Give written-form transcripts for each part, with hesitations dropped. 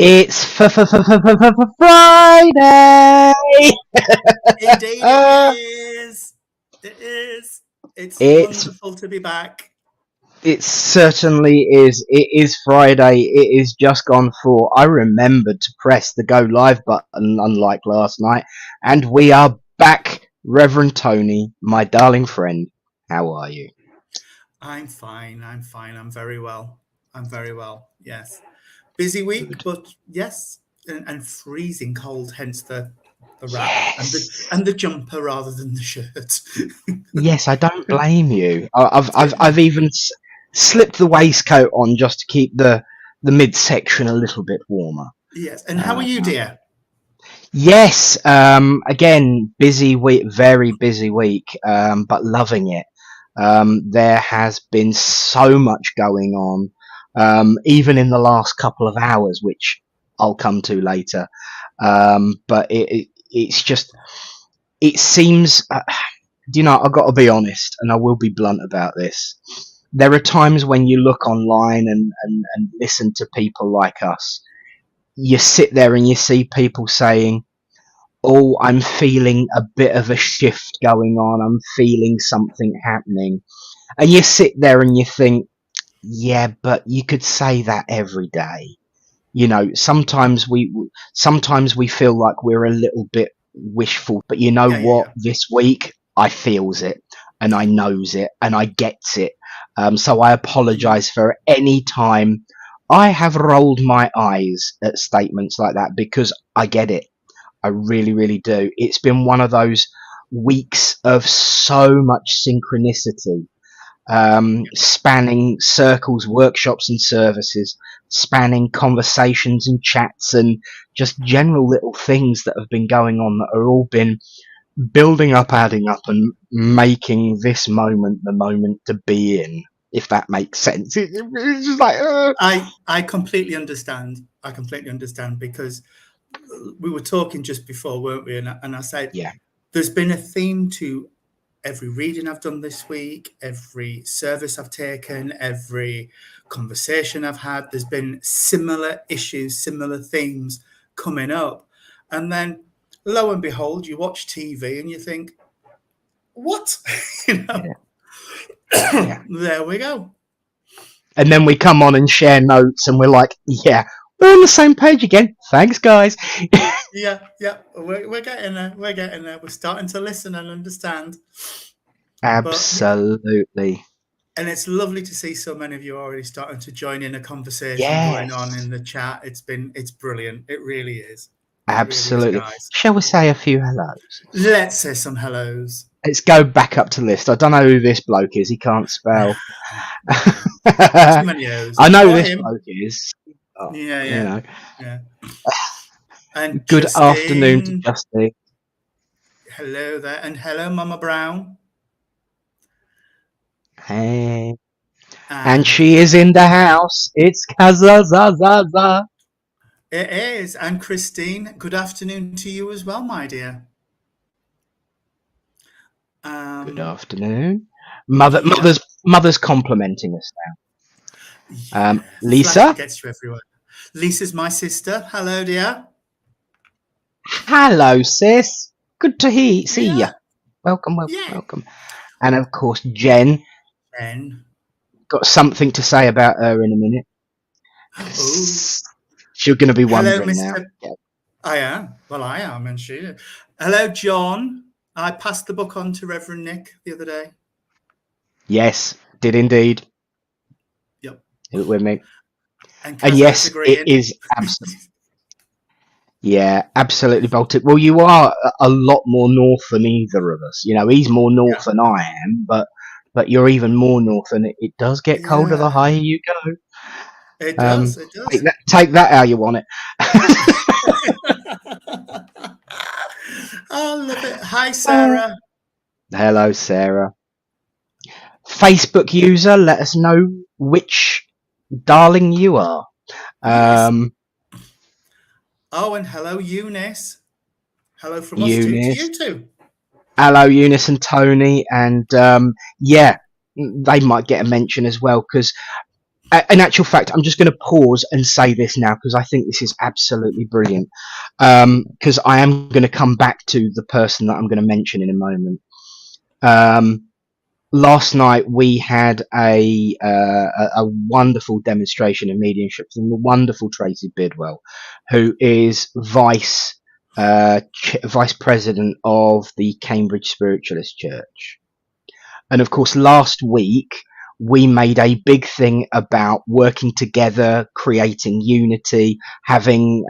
It's Friday. Indeed it is. It is. It's wonderful to be back. It certainly is. It is Friday. It is just gone 4. I remembered to press the go live button, unlike last night, and we are back. Reverend Tony, my darling friend, how are you? I'm fine. I'm very well. Yes. Busy week, Good. but yes, and freezing cold. Hence the wrap and the jumper rather than the shirt. Yes, I don't blame you. I've even slipped the waistcoat on just to keep the midsection a little bit warmer. Yes. And how are you, dear? Yes. Again, busy week, very busy week. But loving it. There has been so much going on, even in the last couple of hours, which I'll come to later. But it's just, it seems, I've got to be honest, and I will be blunt about this. There are times when you look online and listen to people like us, you sit there and you see people saying, oh, I'm feeling a bit of a shift going on, I'm feeling something happening. And you sit there and you think, yeah, but you could say that every day. Sometimes we feel like we're a little bit wishful, but you know what? Yeah. This week I feels it and I knows it and I gets it. So I apologise for any time I have rolled my eyes at statements like that, because I get it. I really, really do. It's been one of those weeks of so much synchronicity, spanning circles, workshops and services, spanning conversations and chats and just general little things that have been going on that have all been building up, adding up and making this moment the moment to be in, if that makes sense. It's just like I completely understand. Because we were talking just before, weren't we? And I said, yeah, there's been a theme to every reading I've done this week, every service I've taken, every conversation I've had. There's been similar issues, similar themes coming up. And then lo and behold, you watch TV and you think, what? Yeah. There we go. And then we come on and share notes and we're like, yeah, we're on the same page again. Thanks, guys. Yeah. We're getting there. We're starting to listen and understand. Absolutely. And it's lovely to see so many of you already starting to join in a conversation going on in the chat. It's brilliant. It really is. Absolutely. Really is nice. Shall we say a few hellos? Let's say some hellos. Let's go back up to the list. I don't know who this bloke is. He can't spell. Too many O's. I know this bloke is. Yeah. And good Justine, afternoon to Justine. Hello there. And hello, Mama Brown. Hey. And she is in the house. It's Kazazazaza. It is. And Christine, good afternoon to you as well, my dear. Good afternoon. Mother's complimenting us now. Lisa gets you everywhere. Lisa's my sister. Hello, dear. Hello, sis. Good to see you. Welcome. And of course, Jen. Got something to say about her in a minute. She's going to be wondering now. Yeah. I am. Well, I am, and she. Hello, John. I passed the book on to Reverend Nick the other day. Yes, did indeed. Yep. With me. And yes, it is absolutely. Yeah, absolutely Baltic. Well, you are a lot more north than either of us. He's more north than I am, but you're even more north, and it does get colder the higher you go. It does. Take that how you want it. I love it. Hi, Sarah. Hello, Sarah. Facebook user, let us know which darling you are. And hello, Eunice. Hello from us to you too. Hello, Eunice and Tony. And they might get a mention as well, because In actual fact, I'm just going to pause and say this now because I think this is absolutely brilliant. Because I am going to come back to the person that I'm going to mention in a moment. Last night we had a wonderful demonstration of mediumship from the wonderful Tracy Bidwell, who is vice president of the Cambridge Spiritualist Church. And of course, last week we made a big thing about working together, creating unity, having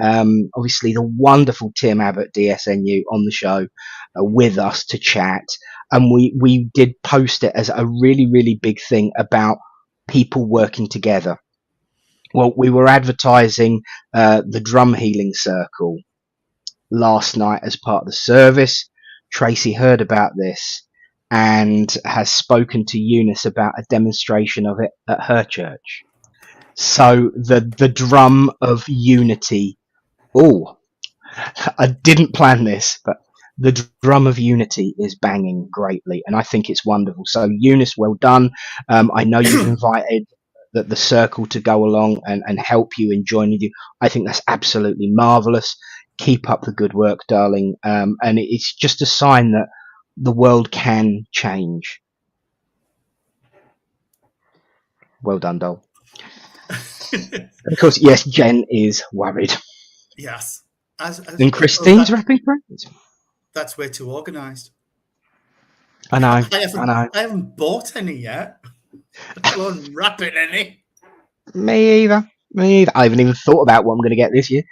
obviously the wonderful Tim Abbott DSNU on the show with us to chat. And we did post it as a really, really big thing about people working together. Well, we were advertising the drum healing circle last night as part of the service. Tracy heard about this and has spoken to Eunice about a demonstration of it at her church. So the drum of unity. Oh, I didn't plan this, but the drum of unity is banging greatly, and I think it's wonderful. So Eunice, well done. I know you've invited the circle to go along and help you and join with you. I think that's absolutely marvelous. Keep up the good work, darling. And it's just a sign that the world can change. Well done, doll. Of course, yes, Jen is worried. Yes. And Christine's wrapping presents. That's way too organised. I know. I haven't bought any yet. Let alone wrapping any. Me either. I haven't even thought about what I'm going to get this year.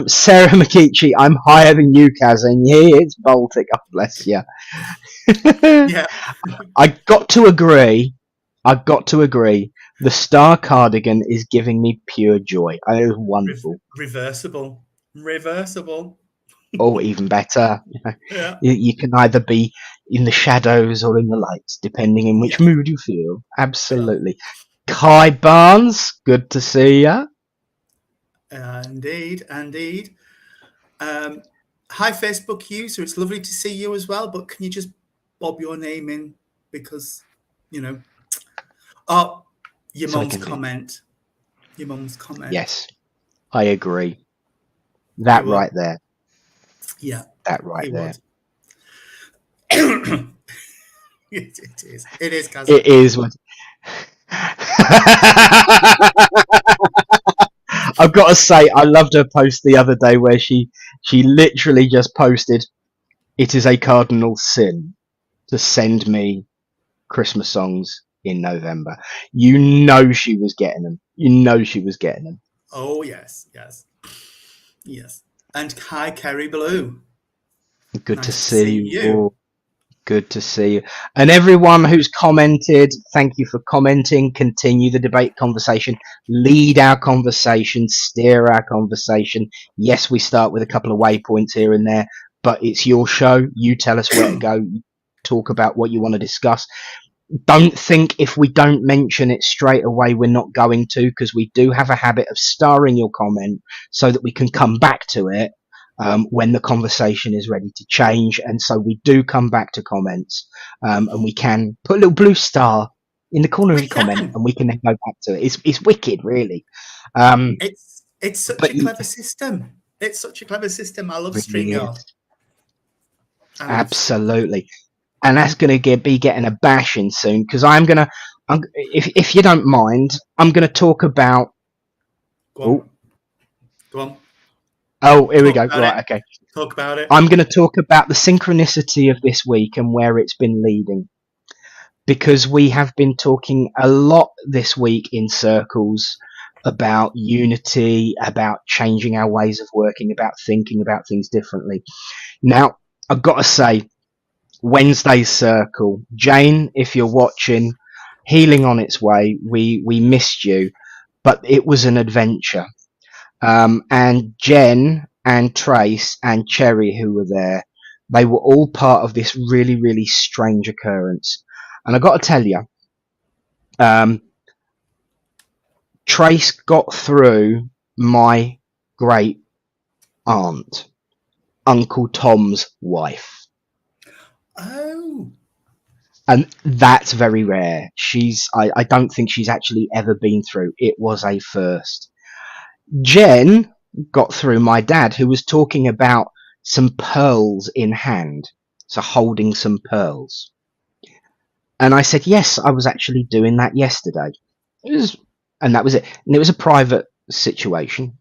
Sarah McKeechie, I'm higher than you, Kaz, and yeah, it's Baltic. Oh, bless you. Yeah. I got to agree. The star cardigan is giving me pure joy. It was wonderful. Reversible. Oh, even better. Yeah. You can either be in the shadows or in the lights, depending on which mood you feel. Absolutely. Yeah. Kai Barnes, good to see you. Indeed. Hi, Facebook user. It's lovely to see you as well, but can you just bob your name in? Because, Oh, your mum's comment. Your mum's comment. Yes, I agree. That right there. Yeah. That right there. It is. It is, Kaz. It is. I've got to say, I loved her post the other day where she literally just posted, "It is a cardinal sin to send me Christmas songs in November." You know she was getting them. Oh, yes. And hi, Kerry Blue. Good to see you. Good to see you. And everyone who's commented, thank you for commenting. Continue the debate conversation. Lead our conversation. Steer our conversation. Yes, we start with a couple of waypoints here and there, but it's your show. You tell us where to go. Talk about what you want to discuss. Don't think if we don't mention it straight away we're not going to, because we do have a habit of starring your comment so that we can come back to it when the conversation is ready to change. And so we do come back to comments, and we can put a little blue star in the corner of the comment, and we can then go back to it. It's wicked, really. It's such a clever system. It's such a clever system. I love StreamYard. Absolutely. And that's going to be getting a bashing soon, because if you don't mind, I'm going to talk about. Go on. Oh, here we go. Right, okay. Talk about it. I'm going to talk about the synchronicity of this week and where it's been leading, because we have been talking a lot this week in circles about unity, about changing our ways of working, about thinking about things differently. Now, I've got to say, Wednesday's circle, Jane, if you're watching, healing on its way. We missed you, but it was an adventure. And Jen and Trace and Cherry, who were there, they were all part of this really, really strange occurrence. And I got to tell you, Trace got through my great aunt, Uncle Tom's wife. Oh. And that's very rare. I don't think she's actually ever been through. It was a first. Jen got through my dad, who was talking about some pearls in hand. So holding some pearls. And I said, yes, I was actually doing that yesterday. And that was it. And it was a private situation.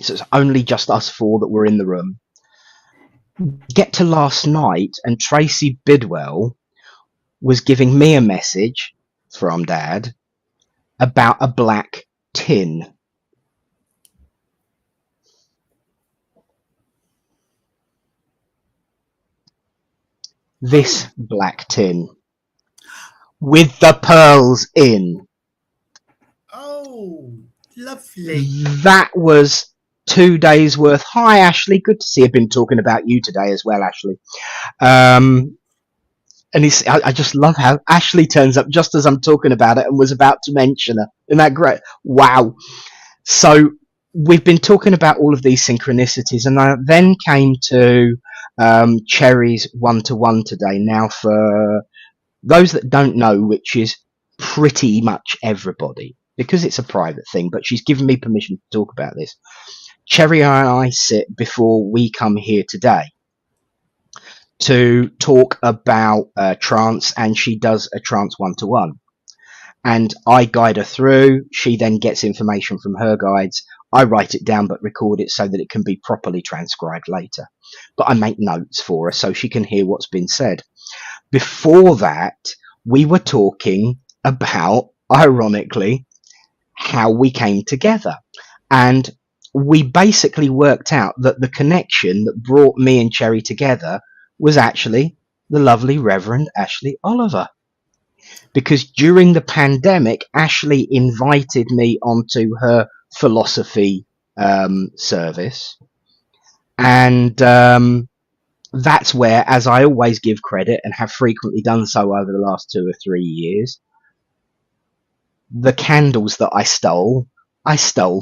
So it's only just us four that were in the room. Get to last night, and Tracy Bidwell was giving me a message from Dad about a black tin. This black tin with the pearls in. Oh, lovely. That was 2 days worth. Hi, Ashley. Good to see you. I've been talking about you today as well, Ashley. And I just love how Ashley turns up just as I'm talking about it and was about to mention her. Isn't that great? Wow. So we've been talking about all of these synchronicities, and I then came to Cherry's one-to-one today. Now, for those that don't know, which is pretty much everybody, because it's a private thing, but she's given me permission to talk about this. Cherry and I sit before we come here today to talk about trance, and she does a trance one-to-one. And I guide her through. She then gets information from her guides. I write it down but record it so that it can be properly transcribed later. But I make notes for her so she can hear what's been said. Before that, we were talking about, ironically, how we came together. And we basically worked out that the connection that brought me and Cherry together was actually the lovely Reverend Ashley Oliver. Because during the pandemic, Ashley invited me onto her philosophy service. And that's where, as I always give credit and have frequently done so over the last 2 or 3 years, the candles that I stole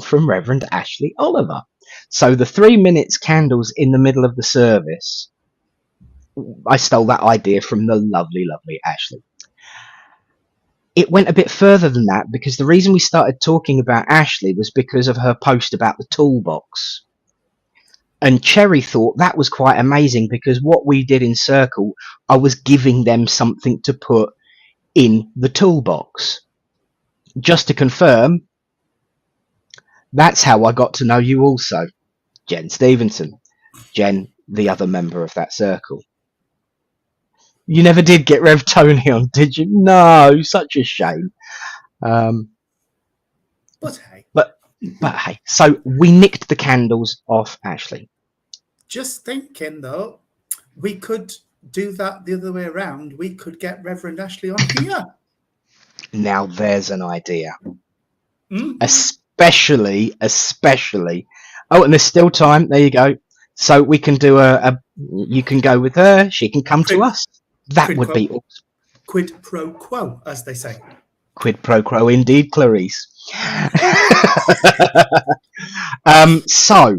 from Reverend Ashley Oliver. So the 3 minutes candles in the middle of the service, I stole that idea from the lovely, lovely Ashley. It went a bit further than that, because the reason we started talking about Ashley was because of her post about the toolbox. And Cherry thought that was quite amazing, because what we did in Circle, I was giving them something to put in the toolbox. Just to confirm, that's how I got to know you also, Jen Stevenson. Jen, the other member of that circle. You never did get Rev Tony on, did you? No, such a shame. But hey. But hey, so we nicked the candles off Ashley. Just thinking, though, we could do that the other way around. We could get Reverend Ashley on here. Now there's an idea. Mm-hmm. Especially. Oh, and there's still time. There you go. So we can do you can go with her. She can come to us. That would be awesome. Quid pro quo, as they say. Quid pro quo indeed, Clarice. So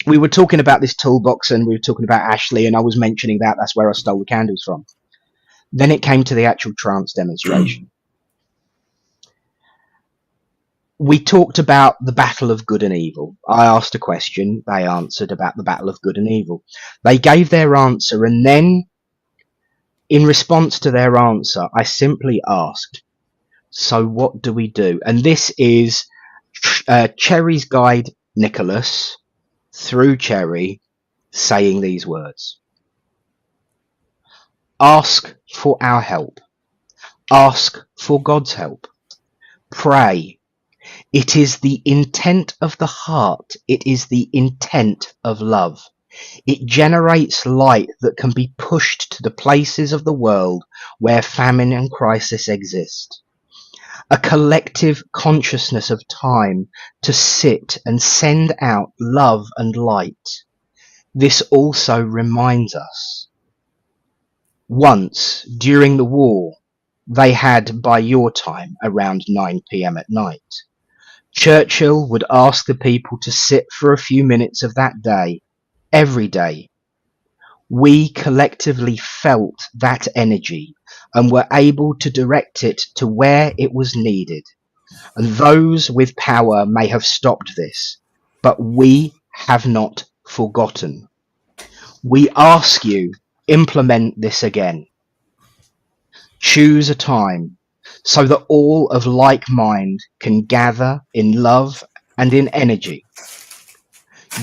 we were talking about this toolbox, and we were talking about Ashley, and I was mentioning that's where I stole the candles from. Then it came to the actual trance demonstration. We talked about the battle of good and evil. I asked a question. They answered about the battle of good and evil. They gave their answer, and then in response to their answer, I simply asked, so what do we do? And this is Cherry's guide, Nicholas, through Cherry, saying these words. Ask for our help. Ask for God's help. Pray. It is the intent of the heart. It is the intent of love. It generates light that can be pushed to the places of the world where famine and crisis exist. A collective consciousness of time to sit and send out love and light. This also reminds us. Once, during the war, they had, by your time, around 9 p.m. at night. Churchill would ask the people to sit for a few minutes of that day, every day, We collectively felt that energy and were able to direct it to where it was needed. And those with power may have stopped this, but we have not forgotten. We ask you, implement this again. Choose a time so that all of like mind can gather in love and in energy.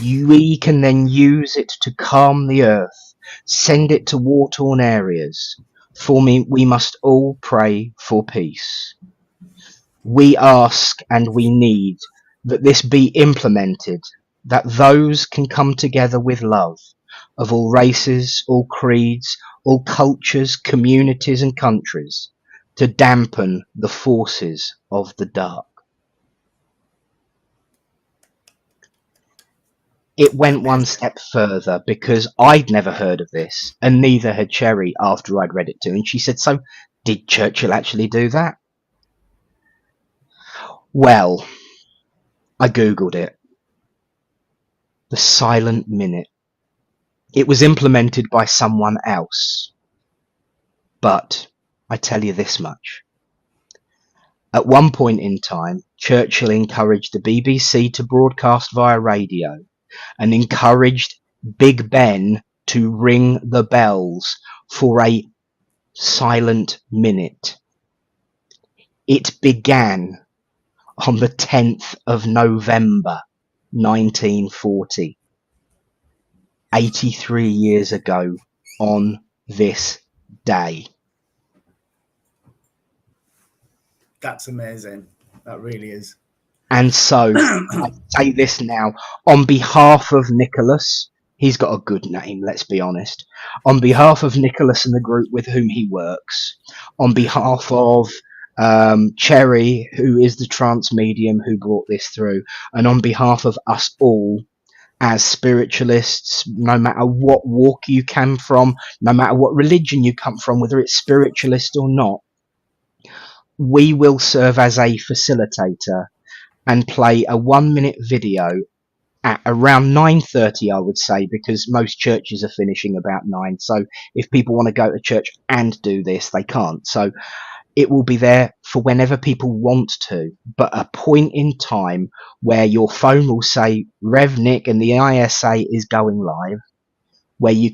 We can then use it to calm the earth, send it to war-torn areas. We must all pray for peace. We ask and we need that this be implemented, that those can come together with love of all races, all creeds, all cultures, communities and countries to dampen the forces of the dark. It went one step further because I'd never heard of this, and neither had Cherry after I'd read it to her. And she said, so did Churchill actually do that? Well, I Googled it. The silent minute. It was implemented by someone else. But I tell you this much. At one point in time, Churchill encouraged the BBC to broadcast via radio and encouraged Big Ben to ring the bells for a silent minute. It began on the 10th of November, 1940, 83 years ago on this day. That's amazing. That really is. And so I say this now on behalf of Nicholas. He's got a good name, let's be honest. On behalf of Nicholas and the group with whom he works, on behalf of Cherry, who is the trance medium who brought this through, and on behalf of us all as spiritualists, no matter what walk you come from, no matter what religion you come from, whether it's spiritualist or not, we will serve as a facilitator and play a 1-minute video at around 9:30, I would say, because most churches are finishing about 9. So if people want to go to church and do this, they can't. So it will be there for whenever people want to, but a point in time where your phone will say Rev Nick and the ISA is going live, where we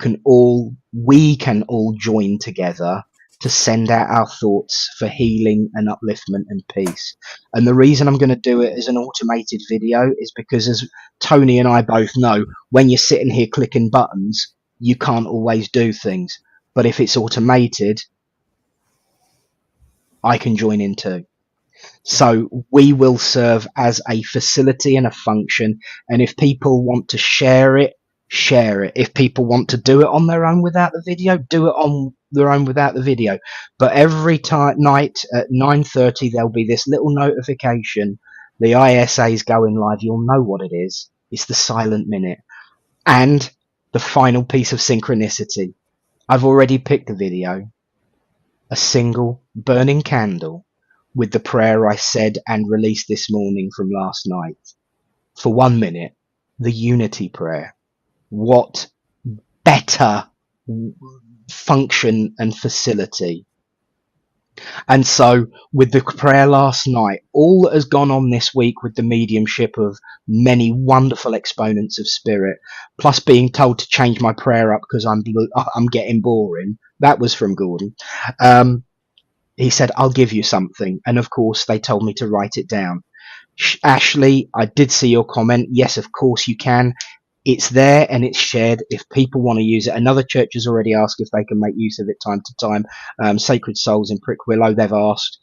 can all join together to send out our thoughts for healing and upliftment and peace. And the reason I'm going to do it as an automated video is because, as Tony and I both know, when you're sitting here clicking buttons, you can't always do things. But if it's automated, I can join in too. So we will serve as a facility and a function. And if people want to share it, share it. If people want to do it on their own without the video, do it on their own without the video. But every night at 9:30, there'll be this little notification. The ISA is going live. You'll know what it is. It's the silent minute. And the final piece of synchronicity. I've already picked the video. A single burning candle with the prayer I said and released this morning from last night. For 1 minute, the unity prayer. What better function and facility? And so with the prayer last night, all that has gone on this week with the mediumship of many wonderful exponents of spirit, plus being told to change my prayer up because I'm getting boring. That was from Gordon. He said, I'll give you something. And of course, they told me to write it down. Ashley, I did see your comment. Yes, of course you can. It's there and it's shared if people want to use it. Another church has already asked if they can make use of it time to time. Sacred Souls in Prickwillow, they've asked.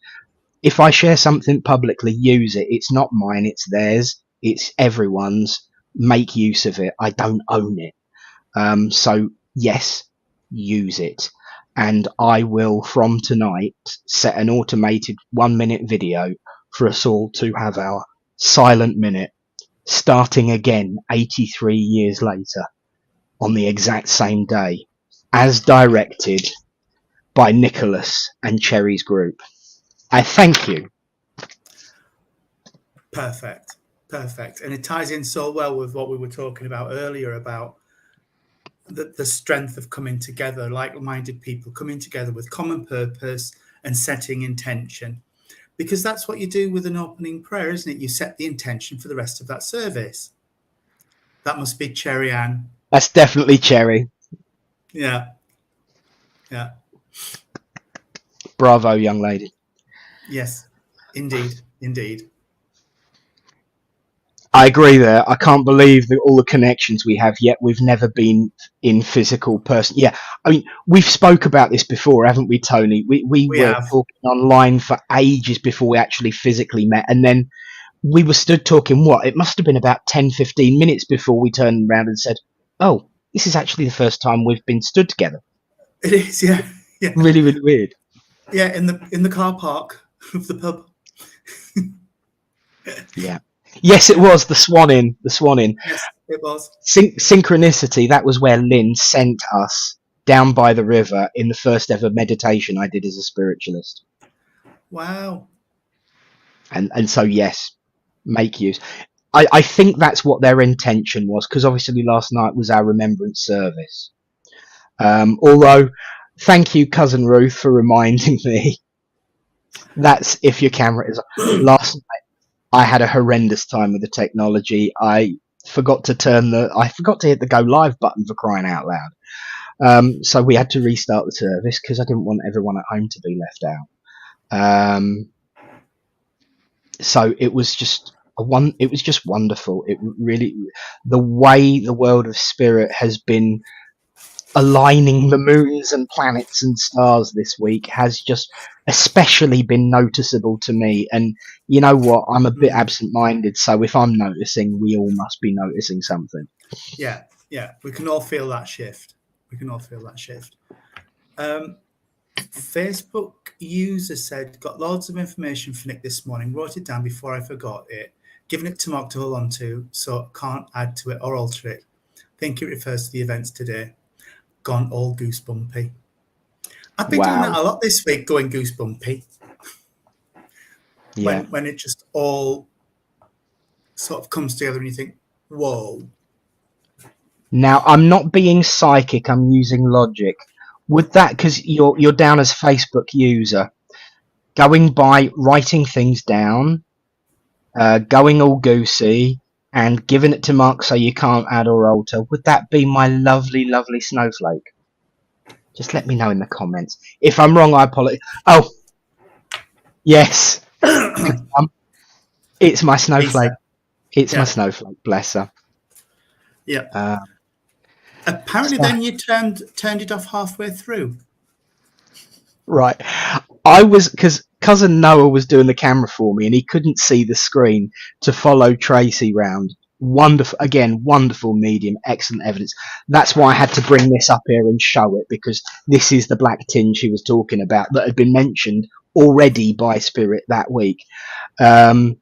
If I share something publicly, use it. It's not mine, it's theirs. It's everyone's. Make use of it. I don't own it. So yes, use it. And I will, from tonight, set an automated 1-minute video for us all to have our silent minute, starting again 83 years later on the exact same day, as directed by Nicholas and Cherry's group. I thank you. Perfect. And it ties in so well with what we were talking about earlier about the strength of coming together, like-minded people coming together with common purpose and setting intention. Because that's what you do with an opening prayer, isn't it? You set the intention for the rest of that service. That must be Cherry Ann. That's definitely Cherry. Yeah. Yeah. Bravo, young lady. Yes, indeed. Indeed. I agree there. I can't believe that all the connections we have, yet we've never been in physical person. Yeah, I mean, we've spoke about this before, haven't we, Tony? We were have. talking online for ages before we actually physically met. And then we were stood talking, what? It must have been about 10, 15 minutes before we turned around and said, oh, this is actually the first time we've been stood together. It is, yeah. Yeah. Really, really weird. Yeah, in the car park of the pub. Yeah. Yes, it was the Swan Inn. The Swan Inn. Yes, it was. Synchronicity. That was where Lynn sent us down by the river in the first ever meditation I did as a spiritualist. Wow. And so yes, make use. I think that's what their intention was, because obviously last night was our remembrance service. Although, thank you, Cousin Ruth, for reminding me. That's if your camera is last night. I had a horrendous time with the technology. I forgot to hit the go live button, for crying out loud. So we had to restart the service because I didn't want everyone at home to be left out. So it was just wonderful. It really, the way the world of spirit has been aligning the moons and planets and stars this week has just especially been noticeable to me. And you know what? I'm a bit absent-minded, so if I'm noticing, we all must be noticing something. Yeah, we can all feel that shift. Facebook user said, got loads of information for Nick this morning, wrote it down before I forgot it, given it to Mark to hold on to, so can't add to it or alter it. Think it refers to the events today. Gone all goosebumpy. I've been doing that a lot this week, going goosebumpy. Yeah. When it just all sort of comes together and you think, whoa. Now, I'm not being psychic, I'm using logic. Would that, because you're down as Facebook user, going by writing things down, going all goosey, and giving it to Mark so you can't add or alter, would that be my lovely, lovely snowflake? Just let me know in the comments. If I'm wrong, I apologize. Oh, yes. It's my snowflake. It's my snowflake, bless her. Yeah. Apparently then you turned it off halfway through. Right. Because Cousin Noah was doing the camera for me and he couldn't see the screen to follow Tracy round. Wonderful medium, excellent evidence. That's why I had to bring this up here and show it, because this is the black tin she was talking about that had been mentioned already by Spirit that week. I'd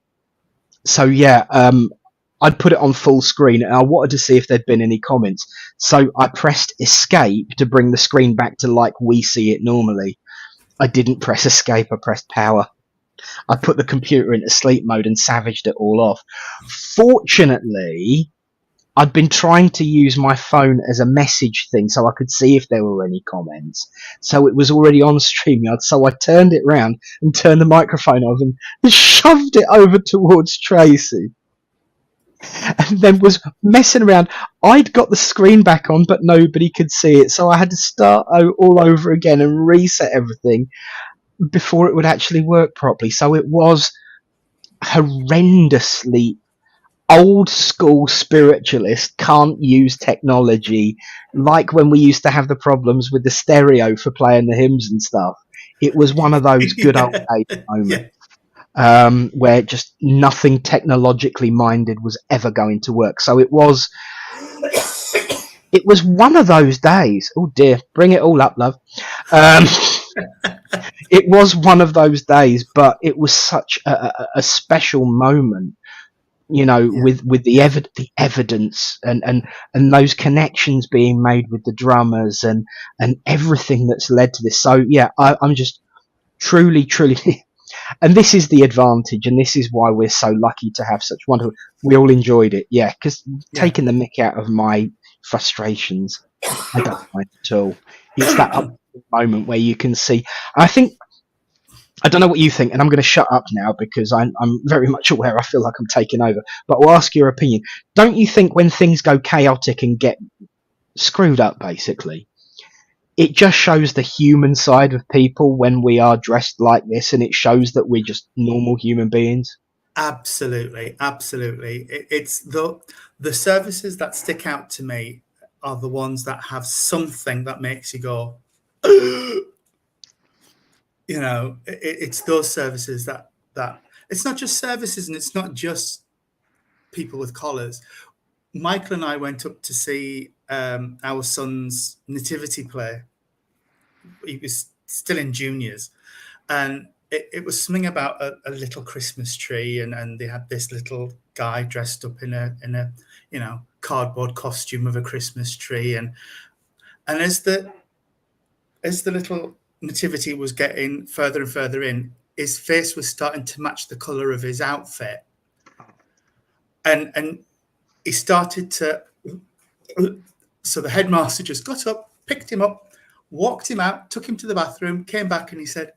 put it on full screen and I wanted to see if there'd been any comments. So I pressed escape to bring the screen back to like we see it normally. I didn't press escape, I pressed power. I put the computer into sleep mode and savaged it all off. Fortunately, I'd been trying to use my phone as a message thing so I could see if there were any comments. So it was already on StreamYard, so I turned it round and turned the microphone off and shoved it over towards Tracy. And then was messing around. I'd got the screen back on, but nobody could see it, so I had to start all over again and reset everything before it would actually work properly. So it was horrendously old school spiritualist, can't use technology, like when we used to have the problems with the stereo for playing the hymns and stuff. It was one of those good old days moments. Where just nothing technologically minded was ever going to work. So it was one of those days. Oh dear, bring it all up, love. It was one of those days, but it was such a special moment, with the evidence and those connections being made with the drummers and everything that's led to this. So yeah, I'm just truly and this is the advantage, and this is why we're so lucky to have such wonderful. We all enjoyed it, because taking the mick out of my frustrations. I don't mind at all. It's that moment where you can see. I think I don't know what you think, and I'm going to shut up now because I'm very much aware. I feel like I'm taking over, but I'll ask your opinion. Don't you think when things go chaotic and get screwed up, basically, it just shows the human side of people when we are dressed like this, and it shows that we're just normal human beings? Absolutely, absolutely. It's the services that stick out to me are the ones that have something that makes you go, it's those services that it's not just services, and it's not just people with collars. Michael and I went up to see our son's nativity play. He was still in juniors, and it was something about a little Christmas tree, and they had this little guy dressed up in a cardboard costume of a Christmas tree, and as the little nativity was getting further and further in, his face was starting to match the color of his outfit, and he started to. So the headmaster just got up, picked him up, walked him out, took him to the bathroom, came back, and he said,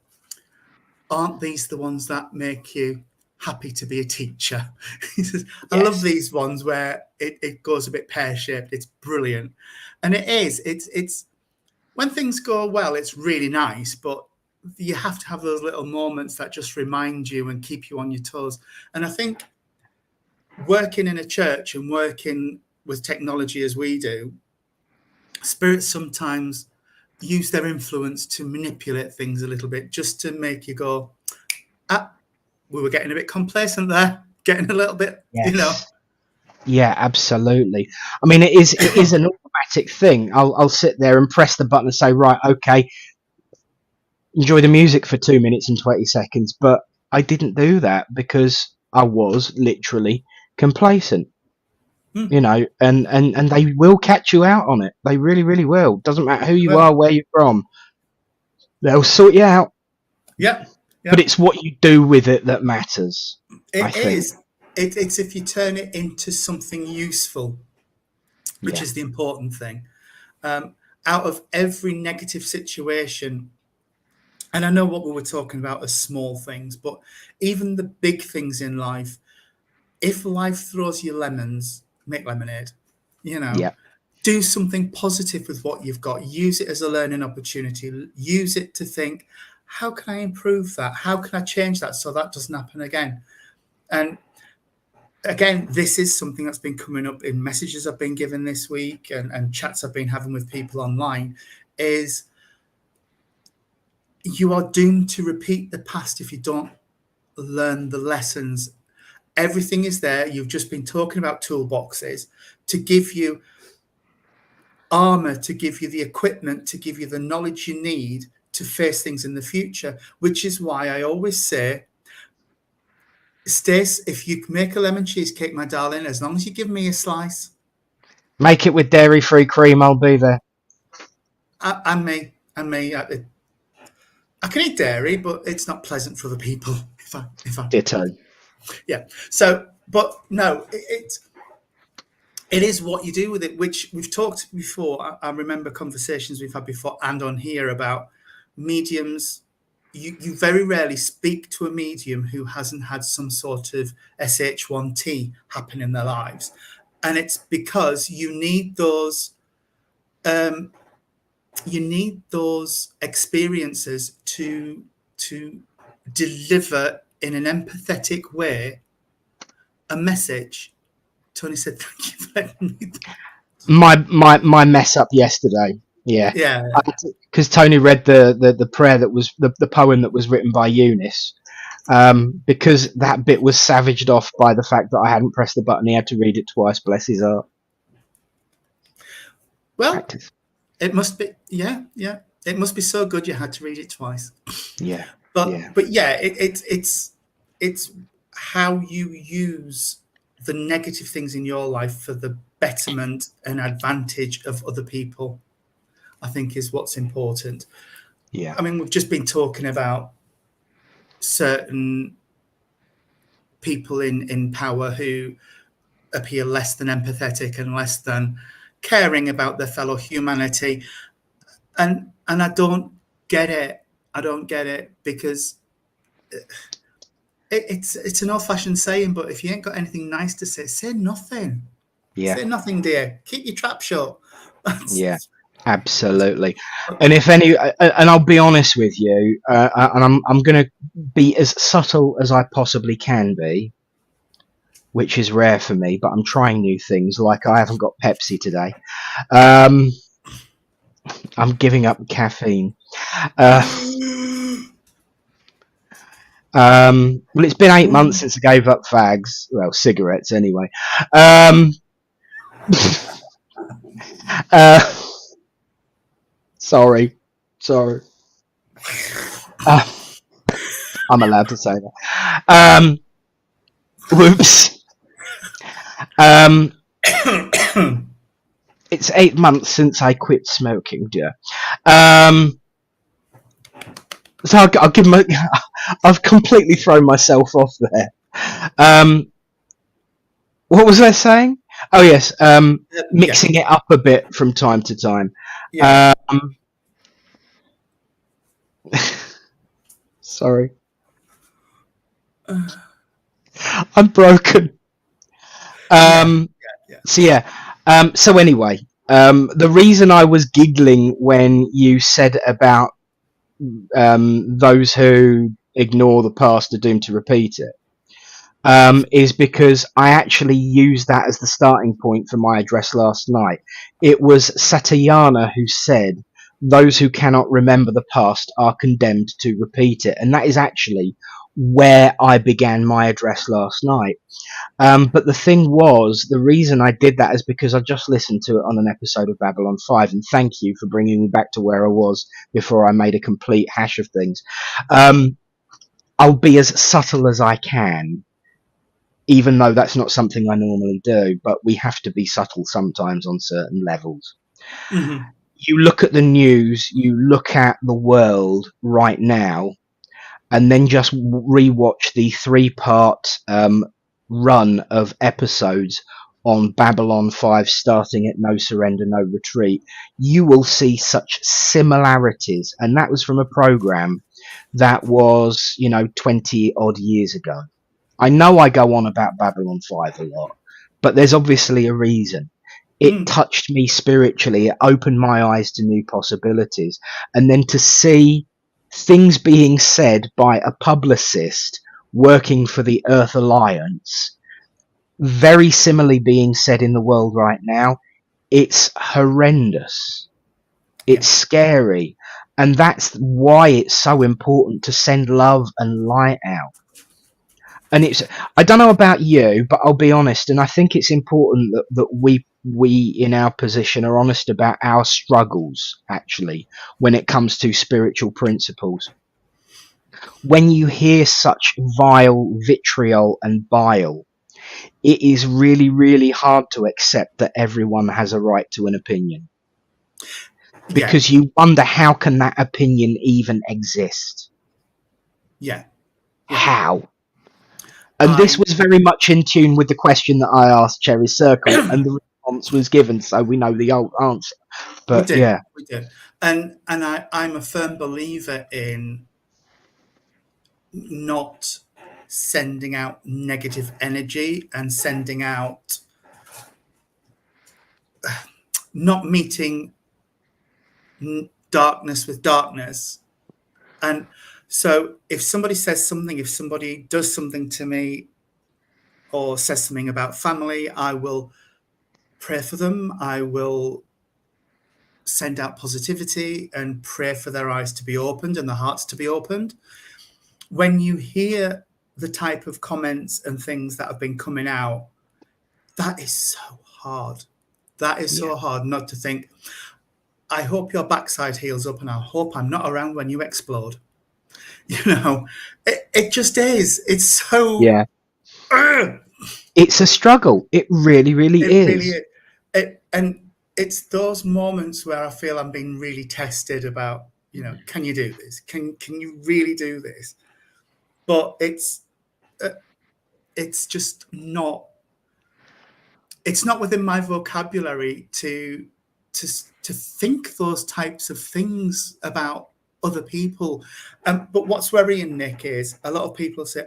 "Aren't these the ones that make you happy to be a teacher?" He says, "I love these ones where it goes a bit pear-shaped. It's brilliant." And it is. It's when things go well, it's really nice, but you have to have those little moments that just remind you and keep you on your toes. And I think working in a church and working with technology as we do, spirits sometimes use their influence to manipulate things a little bit, just to make you go, we were getting a bit complacent there, getting a little bit, Yes. Yeah, absolutely. I mean, it is an automatic thing. I'll sit there and press the button and say, right, okay, enjoy the music for 2 minutes and 20 seconds, but I didn't do that because I was literally complacent. And they will catch you out on it. They really, really will. Doesn't matter who you are, where you're from. They'll sort you out. Yeah. But it's what you do with it that matters. I think. It's if you turn it into something useful, which is the important thing. Out of every negative situation, and I know what we were talking about as small things, but even the big things in life, if life throws you lemons, make lemonade. Do something positive with what you've got. Use it as a learning opportunity. Use it to think, how can I improve that? How can I change that so that doesn't happen again? And again, this is something that's been coming up in messages I've been given this week and chats I've been having with people online, is you are doomed to repeat the past if you don't learn the lessons. Everything is there. You've just been talking about toolboxes to give you armor, to give you the equipment, to give you the knowledge you need to face things in the future, which is why I always say, Stace, if you make a lemon cheesecake, my darling, as long as you give me a slice. Make it with dairy-free cream, I'll be there. And me. I can eat dairy, but it's not pleasant for the people. If I Ditto. Yeah. So, but no, it is what you do with it, which we've talked before. I remember conversations we've had before and on here about mediums. You very rarely speak to a medium who hasn't had some sort of SH1T happen in their lives. And it's because you need those experiences to deliver in an empathetic way a message. Tony said, "Thank you for letting me." My mess up yesterday. Yeah. Because Tony read the prayer that was the poem that was written by Eunice. Because that bit was savaged off by the fact that I hadn't pressed the button. He had to read it twice. Bless his heart. Well, practice. It must be, yeah. It must be so good you had to read it twice. Yeah. But yeah, it's how you use the negative things in your life for the betterment and advantage of other people, I think, is what's important. Yeah. I mean, we've just been talking about certain people in power who appear less than empathetic and less than caring about their fellow humanity. And I don't get it. I don't get it, because it's an old-fashioned saying, but if you ain't got anything nice to say nothing. Yeah. Say nothing, dear. Keep your trap shut. Yeah. Absolutely. And if any, and I'll be honest with you, and I'm going to be as subtle as I possibly can be, which is rare for me, but I'm trying new things. Like I haven't got Pepsi today. I'm giving up caffeine. Well, it's been 8 months since I gave up fags. Well, cigarettes anyway. Sorry. I'm allowed to say that. Whoops. It's 8 months since I quit smoking, dear. So I'll give my. I've completely thrown myself off there. What was I saying? Oh yes, mixing it up a bit from time to time. Yeah. Sorry, I'm broken. So yeah. So anyway, the reason I was giggling when you said about those who ignore the past are doomed to repeat it, is because I actually used that as the starting point for my address last night. It was Satyayana who said, "Those who cannot remember the past are condemned to repeat it," and that is actually where I began my address last night. But the thing was, the reason I did that is because I just listened to it on an episode of Babylon 5, and thank you for bringing me back to where I was before I made a complete hash of things. I'll be as subtle as I can, even though that's not something I normally do, but we have to be subtle sometimes on certain levels. Mm-hmm. You look at the news, you look at the world right now, and then just rewatch the 3-part run of episodes on Babylon 5 starting at No Surrender, No Retreat. You will see such similarities, and that was from a program that was, 20 odd years ago. I know I go on about Babylon 5 a lot, but there's obviously a reason. It touched me spiritually. It opened my eyes to new possibilities. And then to see things being said by a publicist working for the Earth Alliance, very similarly being said in the world right now, it's horrendous. It's scary. And that's why it's so important to send love and light out. And I don't know about you, but I'll be honest, and I think it's important that we in our position are honest about our struggles, actually, when it comes to spiritual principles. When you hear such vile vitriol and bile, it is really, really hard to accept that everyone has a right to an opinion. Because you wonder, how can that opinion even exist? How? And this was very much in tune with the question that I asked Cherry Circle, and the response was given, so we know the old answer. But we did. And I'm a firm believer in not sending out negative energy and sending out, not meeting darkness with darkness. And so if somebody says something, if somebody does something to me or says something about family, I will pray for them. I will send out positivity and pray for their eyes to be opened and their hearts to be opened. When you hear the type of comments and things that have been coming out, that is so hard. That is so hard not to think, I hope your backside heals up and I hope I'm not around when you explode. It just is. It's so... Yeah. It's a struggle. It really, really is. Really is. And it's those moments where I feel I'm being really tested about, can you do this? Can you really do this? But it's just not... it's not within my vocabulary to think those types of things about other people. But what's worrying, Nick, is a lot of people say,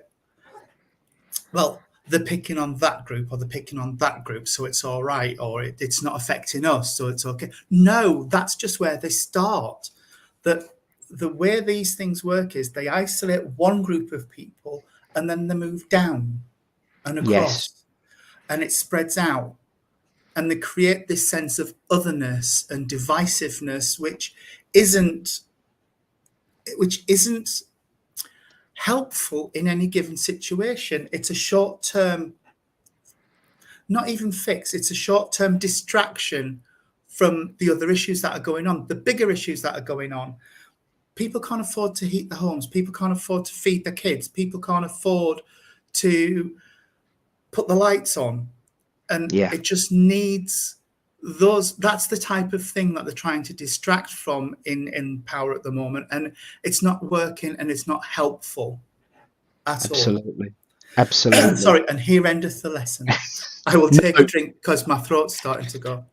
well, they're picking on that group or they're picking on that group, so it's all right, or it's not affecting us, so it's okay. No, that's just where they start. That the way these things work is they isolate one group of people and then they move down and Yes, across, and it spreads out, and they create this sense of otherness and divisiveness, isn't which isn't helpful in any given situation. It's a short term, not even fix, it's a short term distraction from the other issues that are going on, the bigger issues that are going on. People can't afford to heat their homes, people can't afford to feed their kids, people can't afford to put the lights on. And yeah, it just needs those. That's the type of thing that they're trying to distract from in power at the moment. And it's not working and it's not helpful at all. absolutely. Sorry, and here endeth the lesson. I will take a drink because my throat's starting to go.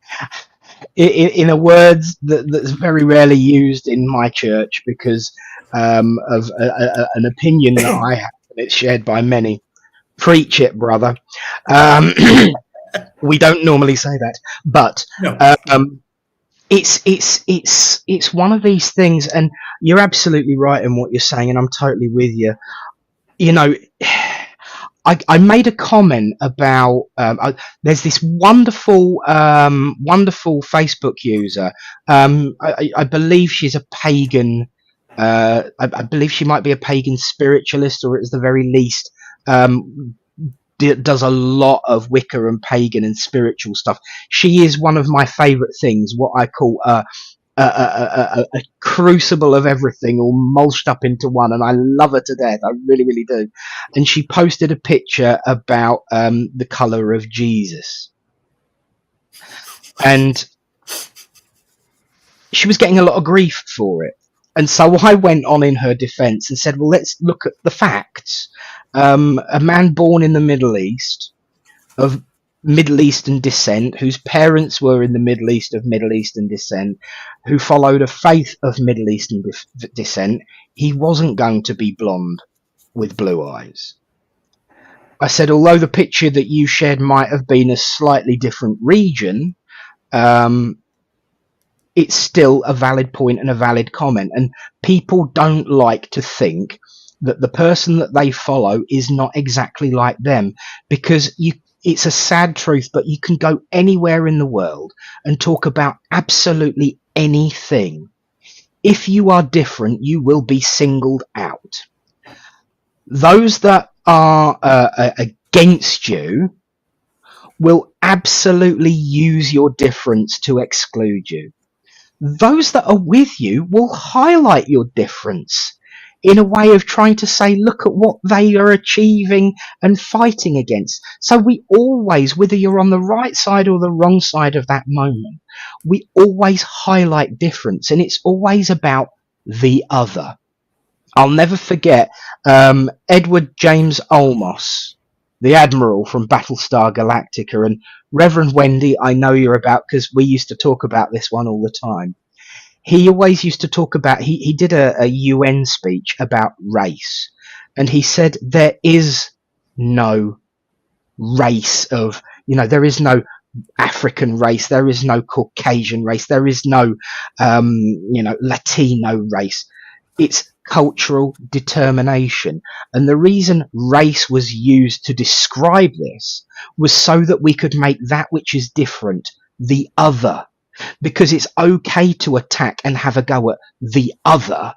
In a words that's very rarely used in my church because of an opinion that I have, and it's shared by many. Preach it, brother. We don't normally say that, but No. it's one of these things, and you're absolutely right in what you're saying, and I'm totally with you. You know, I made a comment about there's this wonderful Facebook user. I believe she's a pagan. I believe she might be a pagan spiritualist, or at the very least, does a lot of Wicca and pagan and spiritual stuff. She is one of my favourite things, what I call a crucible of everything all mulched up into one, and I love her to death. I really, really do. And she posted a picture about the colour of Jesus, and she was getting a lot of grief for it. And so I went on in her defence and said, well, let's look at the facts. A man born in the Middle East, of Middle Eastern descent, whose parents were in the Middle East of Middle Eastern descent, who followed a faith of Middle Eastern descent, he wasn't going to be blonde with blue eyes. I said, although the picture that you shared might have been a slightly different region, it's still a valid point and a valid comment. And people don't like to think that the person that they follow is not exactly like them, because it's a sad truth, but you can go anywhere in the world and talk about absolutely anything. If you are different, you will be singled out. Those that are against you will absolutely use your difference to exclude you. Those that are with you will highlight your difference in a way of trying to say, look at what they are achieving and fighting against. So we always, whether you're on the right side or the wrong side of that moment, we always highlight difference, and it's always about the other. I'll never forget Edward James Olmos, the Admiral from Battlestar Galactica, and Reverend Wendy, I know you're about, because we used to talk about this one all the time. He always used to talk about, he did a UN speech about race, and he said there is no race of, there is no African race, there is no Caucasian race, there is no, Latino race. It's cultural determination. And the reason race was used to describe this was so that we could make that which is different the other. Because it's okay to attack and have a go at the other,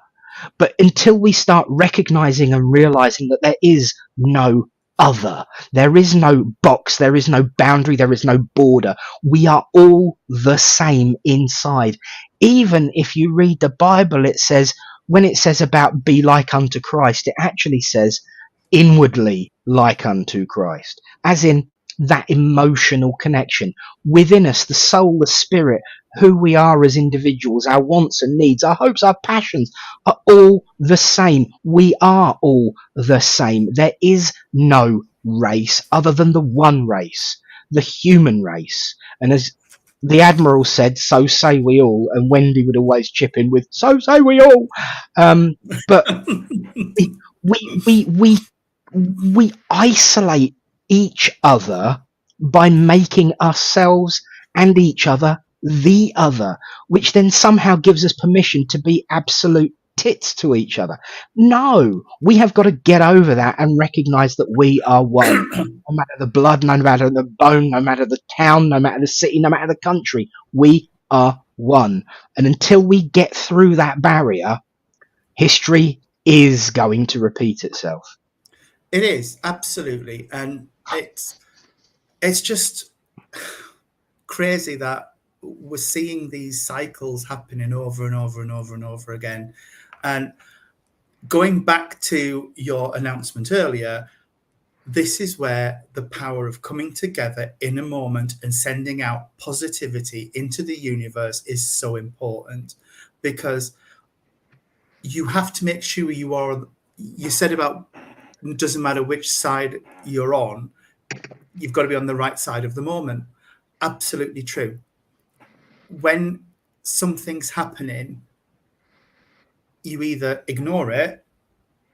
but until we start recognizing and realizing that there is no other, there is no box, there is no boundary, there is no border, we are all the same inside. Even if you read the Bible, it says, when it says about be like unto Christ, it actually says inwardly like unto Christ, as in that emotional connection within us, the soul, the spirit, who we are as individuals, our wants and needs, our hopes, our passions are all the same. We are all the same. There is no race other than the one race, the human race. And as the Admiral said, so say we all, and Wendy would always chip in with, so say we all. But we isolate each other by making ourselves and each other the other, which then somehow gives us permission to be absolute tits to each other. No, we have got to get over that and recognize that we are one. No matter the blood, no matter the bone, no matter the town, no matter the city, no matter the country, we are one. And until we get through that barrier, history is going to repeat itself. It is, absolutely. And it's just crazy that we're seeing these cycles happening over and over and over and over again. And going back to your announcement earlier, this is where the power of coming together in a moment and sending out positivity into the universe is so important, because you have to make sure you said about, it doesn't matter which side you're on, you've got to be on the right side of the moment. Absolutely true. When something's happening, you either ignore it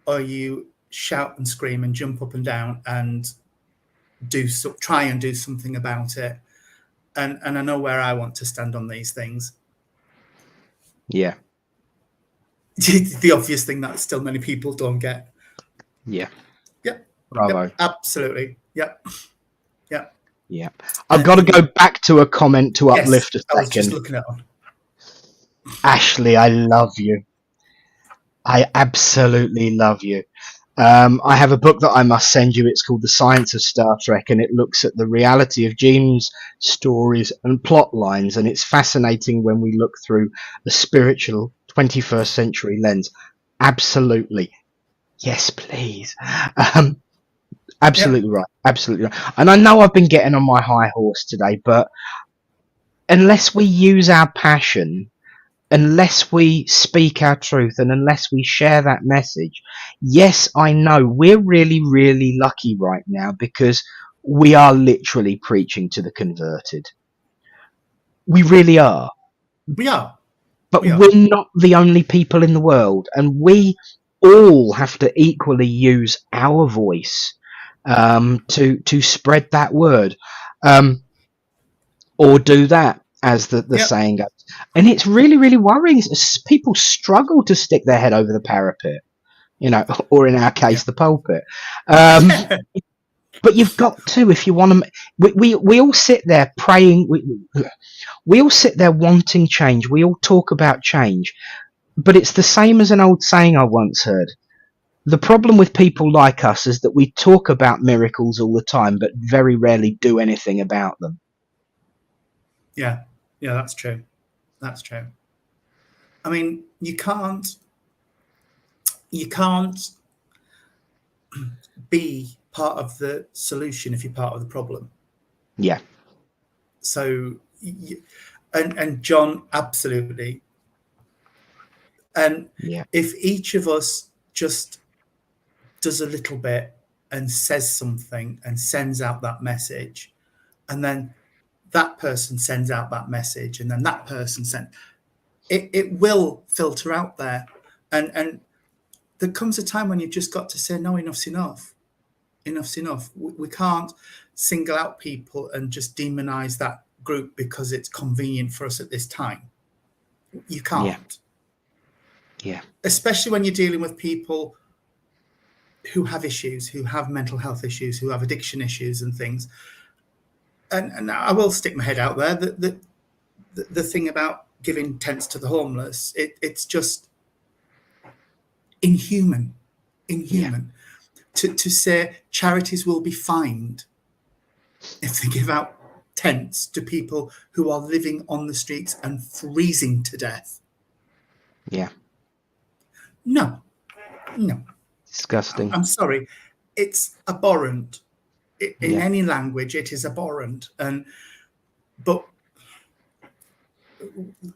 or you shout and scream and jump up and down and try and do something about it. And I know where I want to stand on these things. Yeah. The obvious thing that still many people don't get. Yeah. Yep. Bravo. Yep. Absolutely. Yep. Yep. Yeah. I've got to go back to a comment to uplift a second. I was just looking at them. Ashley, I love you. I absolutely love you. I have a book that I must send you. It's called The Science of Star Trek, and it looks at the reality of Gene's stories and plot lines, and it's fascinating when we look through the spiritual 21st century lens. Absolutely. Yes, please. Absolutely right. Absolutely right. And I know I've been getting on my high horse today, but unless we use our passion, unless we speak our truth, and unless we share that message, yes, I know we're really, really lucky right now because we are literally preaching to the converted. We really are. We are. But we're not the only people in the world, and we all have to equally use our voice to spread that word, or do that, as the saying goes. And it's really, really worrying. People struggle to stick their head over the parapet, or in our case, the pulpit. But you've got to, if you want to. We all sit there praying. We all sit there wanting change. We all talk about change. But it's the same as an old saying I once heard. The problem with people like us is that we talk about miracles all the time, but very rarely do anything about them. Yeah, that's true. That's true. I mean, you can't be part of the solution if you're part of the problem. Yeah. So, and John, absolutely. And if each of us just does a little bit and says something and sends out that message, and then that person sends out that message, and then that person it will filter out there. And there comes a time when you've just got to say, no, enough's enough. Enough's enough. We can't single out people and just demonize that group because it's convenient for us at this time. You can't. Yeah. Especially when you're dealing with people who have issues, who have mental health issues, who have addiction issues and things. And I will stick my head out there. The thing about giving tents to the homeless, it's just inhuman. To say charities will be fined if they give out tents to people who are living on the streets and freezing to death. Yeah. No. Disgusting. I'm sorry. It's abhorrent. In any language, it is abhorrent. But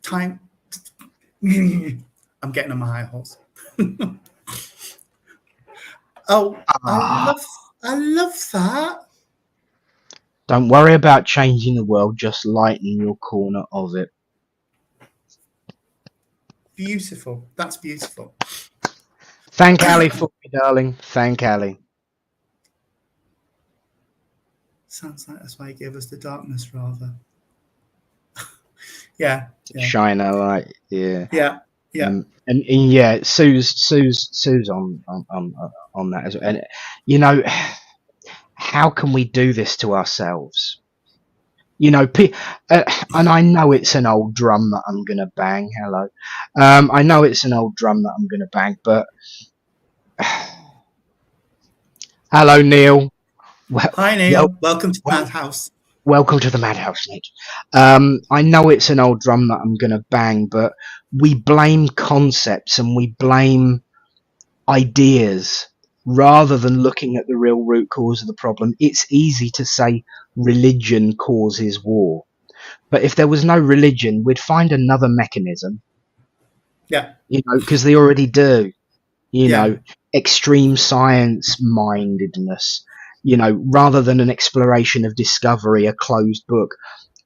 time. I'm getting on my high horse. I love that. Don't worry about changing the world, just lighten your corner of it. Beautiful. That's beautiful. Thank Ali for me, darling. Thank Ali. Sounds like that's why he gave us the darkness, rather. Yeah. Shine a light. Yeah. Yeah. And yeah, Sue's on that as well. And you know, how can we do this to ourselves? You know, and I know it's an old drum that I'm gonna bang. Hello, I know it's an old drum that I'm gonna bang, but hello, Neil. Hi, Neil. Welcome to the Madhouse. Welcome to the Madhouse, Nate. I know it's an old drum that I'm gonna bang, but we blame concepts and we blame ideas rather than looking at the real root cause of the problem. It's easy to say religion causes war, but if there was no religion, we'd find another mechanism. Yeah. You know, because they already do. You Yeah. know, extreme science mindedness. You know, rather than an exploration of discovery, a closed book.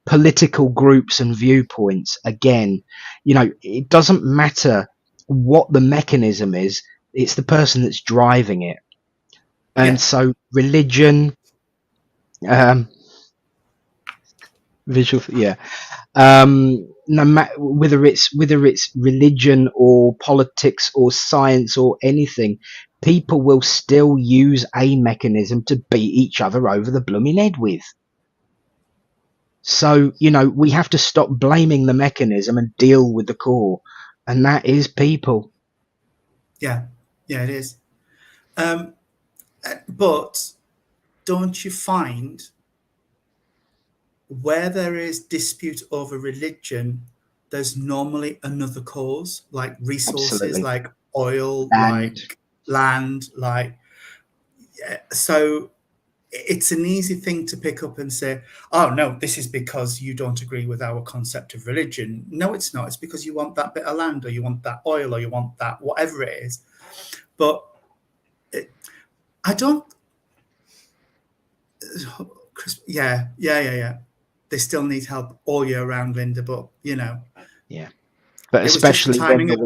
Political groups and viewpoints. Again, you know, it doesn't matter what the mechanism is. It's the person that's driving it. And so religion, visual, yeah. No matter whether it's religion or politics or science or anything, people will still use a mechanism to beat each other over the blooming head with. So, you know, we have to stop blaming the mechanism and deal with the core, and that is people. Yeah, it is. But don't you find where there is dispute over religion, there's normally another cause, like resources, Absolutely. like oil, Land. like land, like so it's an easy thing to pick up and say, oh no, this is because you don't agree with our concept of religion. No, it's not. It's because you want that bit of land, or you want that oil, or you want that whatever it is. But I don't. Yeah. They still need help all year round, Linda. But you know. Yeah. But especially when it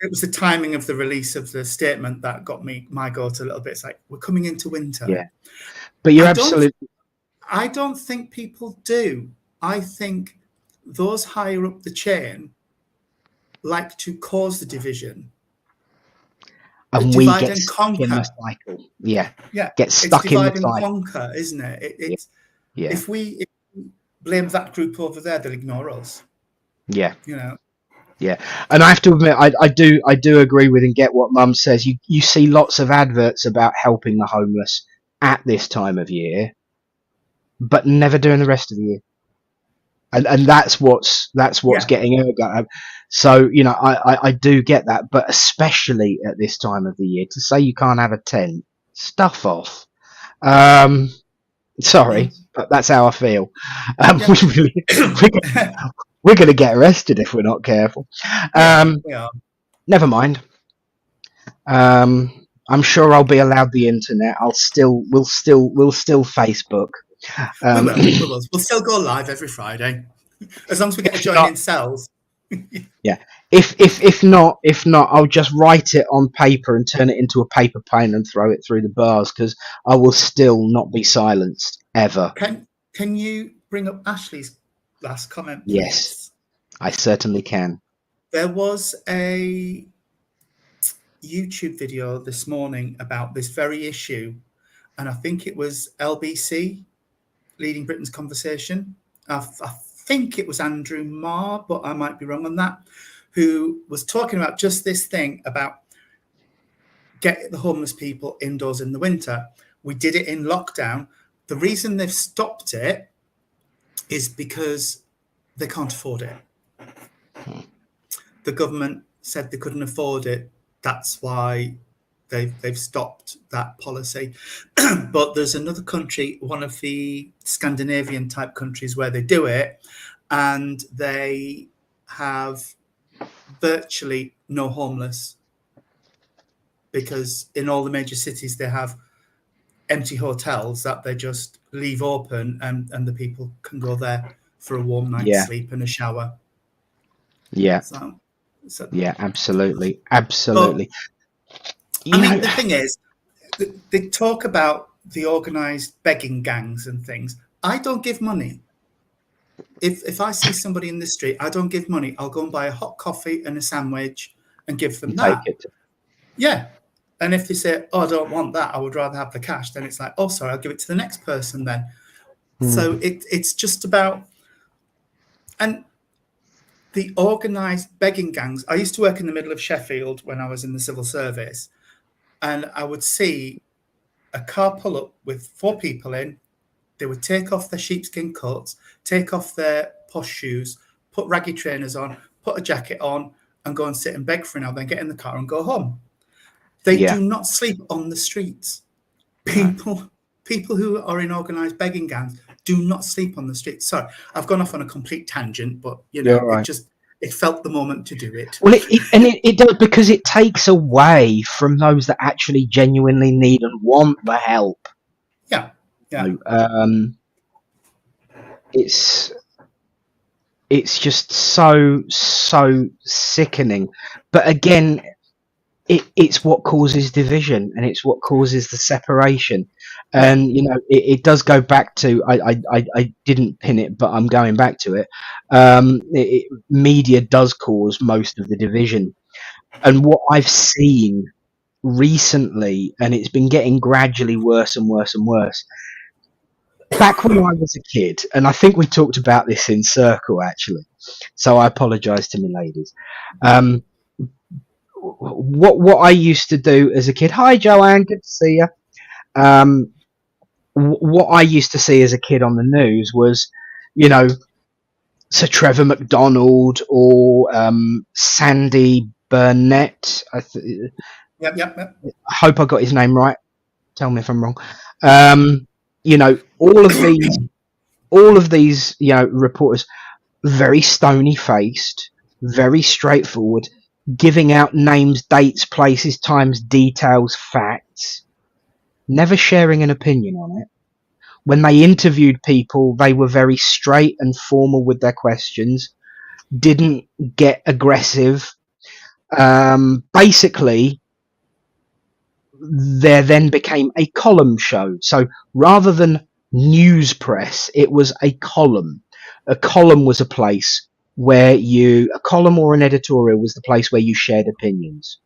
was the timing of the release of the statement that got my goat a little bit. It's like, we're coming into winter. Yeah. But you're absolutely. I don't think people do. I think those higher up the chain like to cause the division. And we get stuck in the cycle. Yeah. Get stuck in the cycle. It's divide and conquer, isn't it? It's if we blame that group over there, they'll ignore us. Yeah. You know. Yeah, and I have to admit, I do agree with and get what Mum says. You see lots of adverts about helping the homeless at this time of year, but never during the rest of the year. And that's what's getting her going. So you know, I do get that, but especially at this time of the year, to say you can't have a tent, stuff off. Sorry, but that's how I feel. We're going to get arrested if we're not careful. We are. Never mind. I'm sure I'll be allowed the internet. We'll still Facebook. We will. We'll still go live every Friday, as long as we get to join in cells. Yeah. If not, I'll just write it on paper and turn it into a paper plane and throw it through the bars, because I will still not be silenced ever. Can you bring up Ashley's last comment, please? Yes, I certainly can. There was a YouTube video this morning about this very issue, and I think it was LBC, Leading Britain's Conversation. I think it was Andrew Marr, but I might be wrong on that, who was talking about just this thing about get the homeless people indoors in the winter. We did it in lockdown. The reason they've stopped it is because they can't afford it. The government said they couldn't afford it. That's why they've stopped that policy. But there's another country, one of the Scandinavian type countries, where they do it, and they have virtually no homeless, because in all the major cities they have empty hotels that they just leave open, and the people can go there for a warm night's Yeah, sleep and a shower. yeah, So, so yeah, absolutely, but absolutely. I You mean, know, the thing is, they talk about the organised begging gangs and things. I don't give money. If I see somebody in the street, I don't give money. I'll go and buy a hot coffee and a sandwich and give them and take that. it. Yeah. And if they say, "Oh, I don't want that, I would rather have the cash," then it's like, "Oh, sorry, I'll give it to the next person then." So Mm, it's just about, and the organised begging gangs. I used to work in the middle of Sheffield when I was in the civil service, and I would see a car pull up with 4 people in. They would take off their sheepskin coats, take off their posh shoes, put raggy trainers on, put a jacket on, and go and sit and beg for an hour, then get in the car and go home. They yeah, do not sleep on the streets. no, People who are in organised begging gangs do not sleep on the streets. Sorry, I've gone off on a complete tangent, but you're it right. just, it felt the moment to do it. Well, it does, because it takes away from those that actually genuinely need and want the help. Yeah, yeah, So, it's just so sickening. But again, it's what causes division, and it's what causes the separation. yeah, And it does go back to, I didn't pin it, but I'm going back to it. Media does cause most of the division, and what I've seen recently, and it's been getting gradually worse and worse and worse. Back when I was a kid, and I think we talked about this in circle actually, so I apologise to my ladies. Um, what I used to do as a kid. Hi, Joanne. Good to see you. Um, what I used to see as a kid on the news was, you know, Sir Trevor McDonald or Sandy Burnett. yep, yep, yep. I hope I got his name right. Tell me if I'm wrong. Um, all of these, reporters, very stony faced, very straightforward, giving out names, dates, places, times, details, facts, never sharing an opinion on it. When they interviewed people, they were very straight and formal with their questions, didn't get aggressive. Basically, there then became a column show. So rather than news press, it was a column. A column was a column or an editorial was the place where you shared opinions.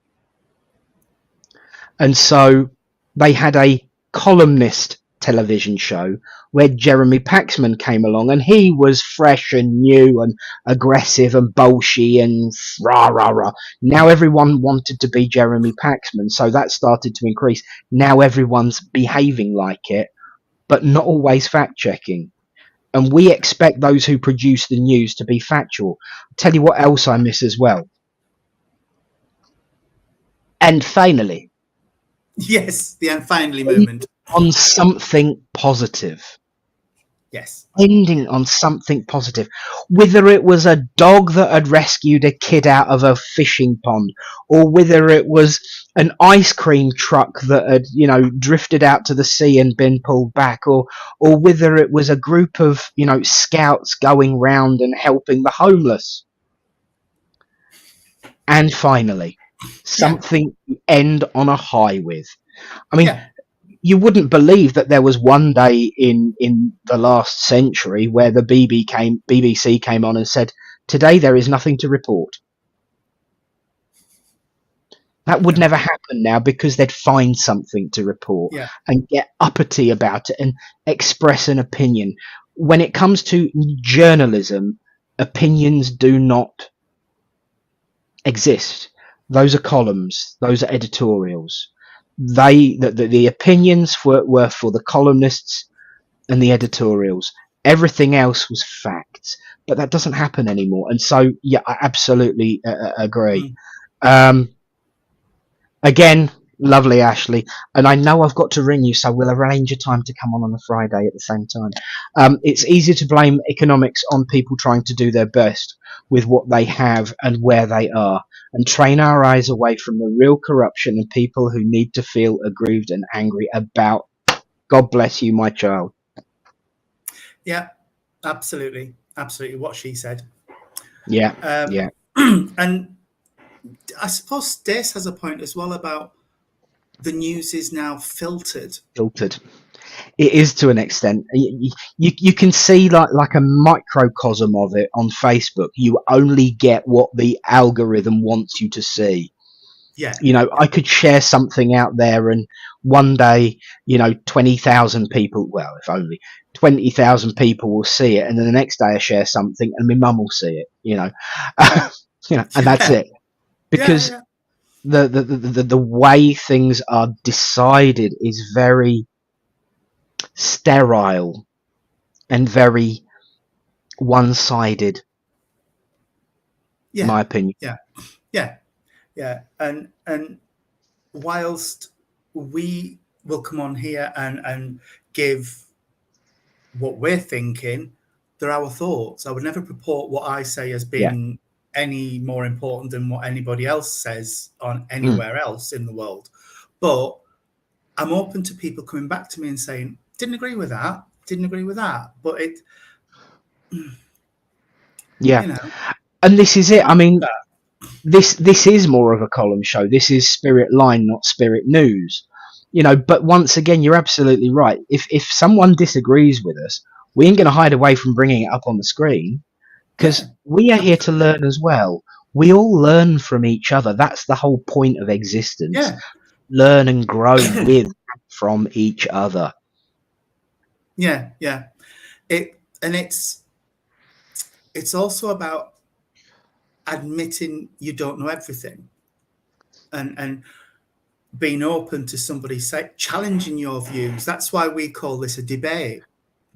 And so they had a columnist television show where Jeremy Paxman came along, and he was fresh and new and aggressive and bolshy and rah rah rah. Now everyone wanted to be Jeremy Paxman, so that started to increase. Now everyone's behaving like it, but not always fact checking. And we expect those who produce the news to be factual. I'll tell you what else I miss as well. And finally, Yes, the and finally moment. on something positive. Yes. Ending on something positive. Whether it was a dog that had rescued a kid out of a fishing pond, or whether it was an ice cream truck that had, drifted out to the sea and been pulled back, or whether it was a group of, scouts going round and helping the homeless. And finally, something to end on a high with. I mean, Yeah. you wouldn't believe that there was one day in the last century where the BBC came on and said, "Today there is nothing to report." That would Yeah. never happen now, because they'd find something to report Yeah. and get uppity about it and express an opinion. When it comes to journalism, opinions do not exist. Those are columns. Those are editorials. The opinions were for the columnists and the editorials. Everything else was facts, but that doesn't happen anymore. And so, yeah, I absolutely agree. Again, lovely, Ashley. And I know I've got to ring you, so we'll arrange a time to come on a Friday at the same time. It's easy to blame economics on people trying to do their best with what they have and where they are, and train our eyes away from the real corruption and people who need to feel aggrieved and angry about God bless you, my child. Yeah, absolutely. Absolutely what she said. Yeah, yeah, And I suppose Stace has a point as well about the news is now filtered. filtered. It is to an extent. You can see like a microcosm of it on Facebook. You only get what the algorithm wants you to see. Yeah, You know, yeah, I could share something out there, and one day, 20,000 people, well, if only 20,000 people will see it, and then the next day I share something, and my mum will see it. And that's yeah, it. yeah, Because yeah, the way things are decided is very sterile and very one-sided, yeah, my opinion. yeah, yeah, yeah. And whilst we will come on here and give what we're thinking, they're our thoughts. I would never purport what I say as Yeah. being any more important than what anybody else says on Mm. anywhere else in the world. But I'm open to people coming back to me and saying, didn't agree with that, didn't agree with that. But it, Yeah. you know, And this is it. I mean, that. this is more of a column show. This is Spiritline, not Spirit News. But once again, you're absolutely right. If someone disagrees with us, we ain't going to hide away from bringing it up on the screen, Yeah, because we are here to absolutely. learn as well. We all learn from each other. That's the whole point of existence. Yeah. Learn and grow with from each other. Yeah, yeah. It's also about admitting you don't know everything, and being open to somebody challenging your views. That's why we call this a debate,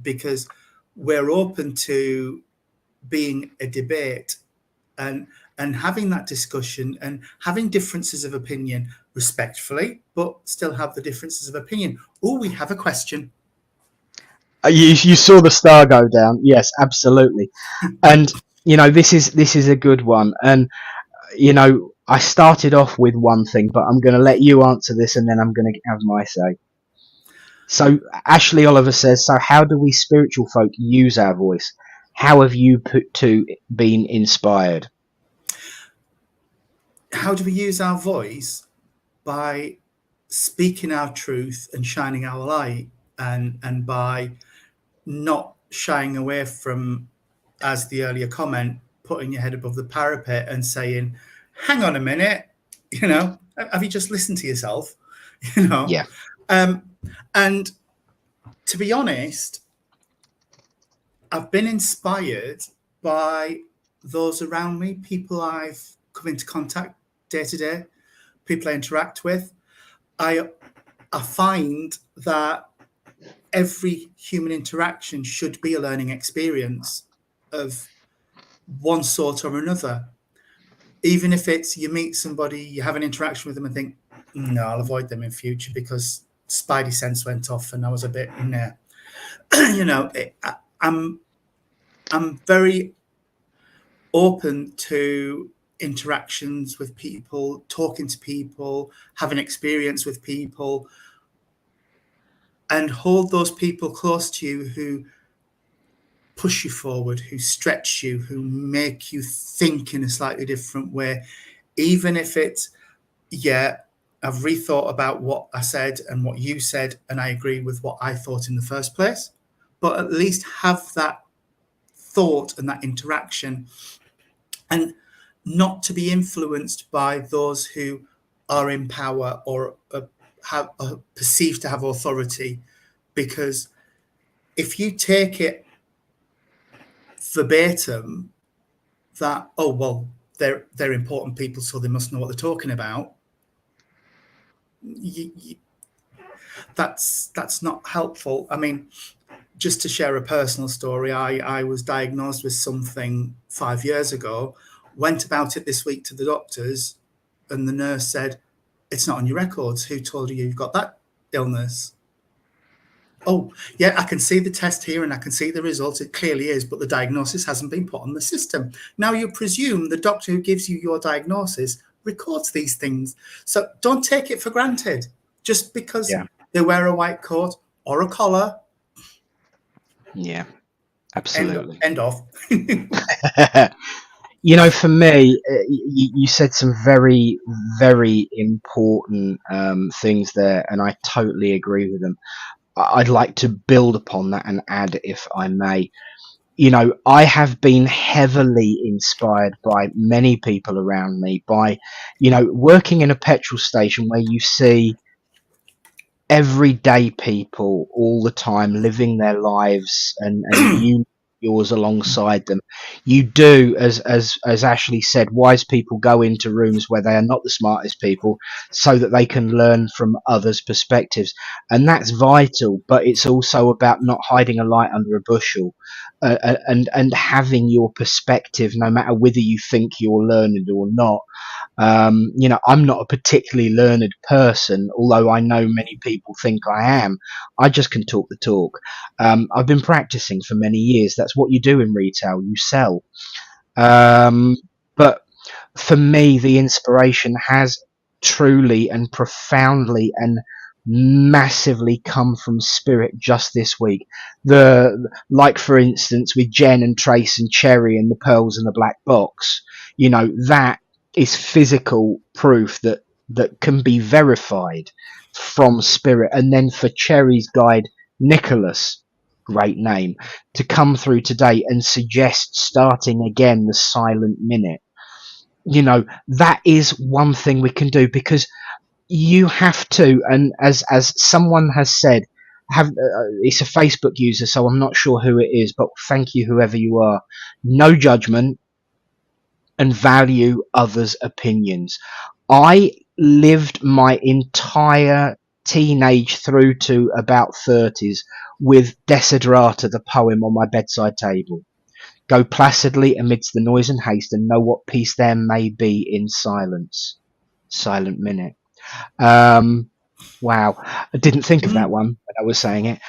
because we're open to being a debate and having that discussion and having differences of opinion respectfully, but still have the differences of opinion. Oh, we have a question. You saw the star go down. Yes, absolutely. And this is a good one. And I started off with one thing, but I'm going to let you answer this, and then I'm going to have my say. So Ashley Oliver says, so how do we spiritual folk use our voice? How have you been inspired? How do we use our voice? By speaking our truth and shining our light, and by not shying away from, as the earlier comment, putting your head above the parapet and saying, hang on a minute, have you just listened to yourself? you know Yeah, um, and to be honest, I've been inspired by those around me, people I've come into contact day to day, people I interact with. I find that every human interaction should be a learning experience of one sort or another. Even if it's you meet somebody, you have an interaction with them and think, no, I'll avoid them in future because spidey sense went off and I was a bit, nah. I'm very open to interactions with people, talking to people, having experience with people, and hold those people close to you who push you forward, who stretch you, who make you think in a slightly different way, even if it's, yeah, I've rethought about what I said and what you said, and I agree with what I thought in the first place. But at least have that thought and that interaction, and not to be influenced by those who are in power or have perceived to have authority. Because if you take it verbatim that, oh well, they're important people, so they must know what they're talking about, that's not helpful. I mean, just to share a personal story, I was diagnosed with something 5 years ago, went about it this week to the doctors, and the nurse said, it's not on your records. Who told you you've got that illness? Oh, yeah, I can see the test here and I can see the results. It clearly is, but the diagnosis hasn't been put on the system. Now you presume the doctor who gives you your diagnosis records these things. So don't take it for granted. Just because yeah, they wear a white coat or a collar. Yeah, End absolutely. end of. For me, you said some very, very important things there, and I totally agree with them. I'd like to build upon that and add, if I may. I have been heavily inspired by many people around me by, working in a petrol station where you see everyday people all the time living their lives, and you yours alongside them. You do, as Ashley said, wise people go into rooms where they are not the smartest people so that they can learn from others' perspectives, and that's vital. But it's also about not hiding a light under a bushel, and having your perspective, no matter whether you think you're learned or not. I'm not a particularly learned person, although I know many people think I am. I just can talk the talk. I've been practicing for many years. That's what you do in retail. You sell. But for me, the inspiration has truly and profoundly and massively come from spirit just this week. Like for instance with Jen and Trace and Cherry and the pearls in the black box, that is physical proof that can be verified from spirit. And then for Cherry's guide Nicholas, great name, to come through today and suggest starting again the silent minute. That is one thing we can do, because you have to, and as someone has said, it's a Facebook user, so I'm not sure who it is, but thank you whoever you are. No judgment, and value others' opinions. I lived my entire teenage through to about 30s with Desiderata, the poem, on my bedside table. Go placidly amidst the noise and haste, and know what peace there may be in silence. Silent minute. Wow, I didn't think of that one when I was saying it.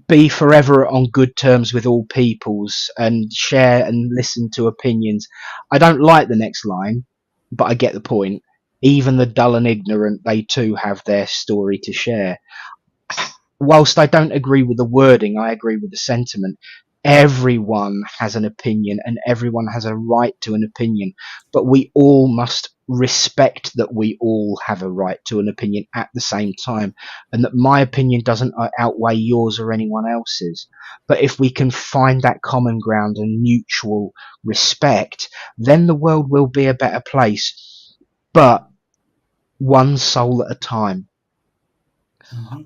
Be forever on good terms with all peoples, and share and listen to opinions. I don't like the next line, but I get the point. Even the dull and ignorant, they too have their story to share. Whilst I don't agree with the wording, I agree with the sentiment. Everyone has an opinion, and everyone has a right to an opinion, but we all must respect that we all have a right to an opinion at the same time, and that my opinion doesn't outweigh yours or anyone else's. But if we can find that common ground and mutual respect, then the world will be a better place, but one soul at a time.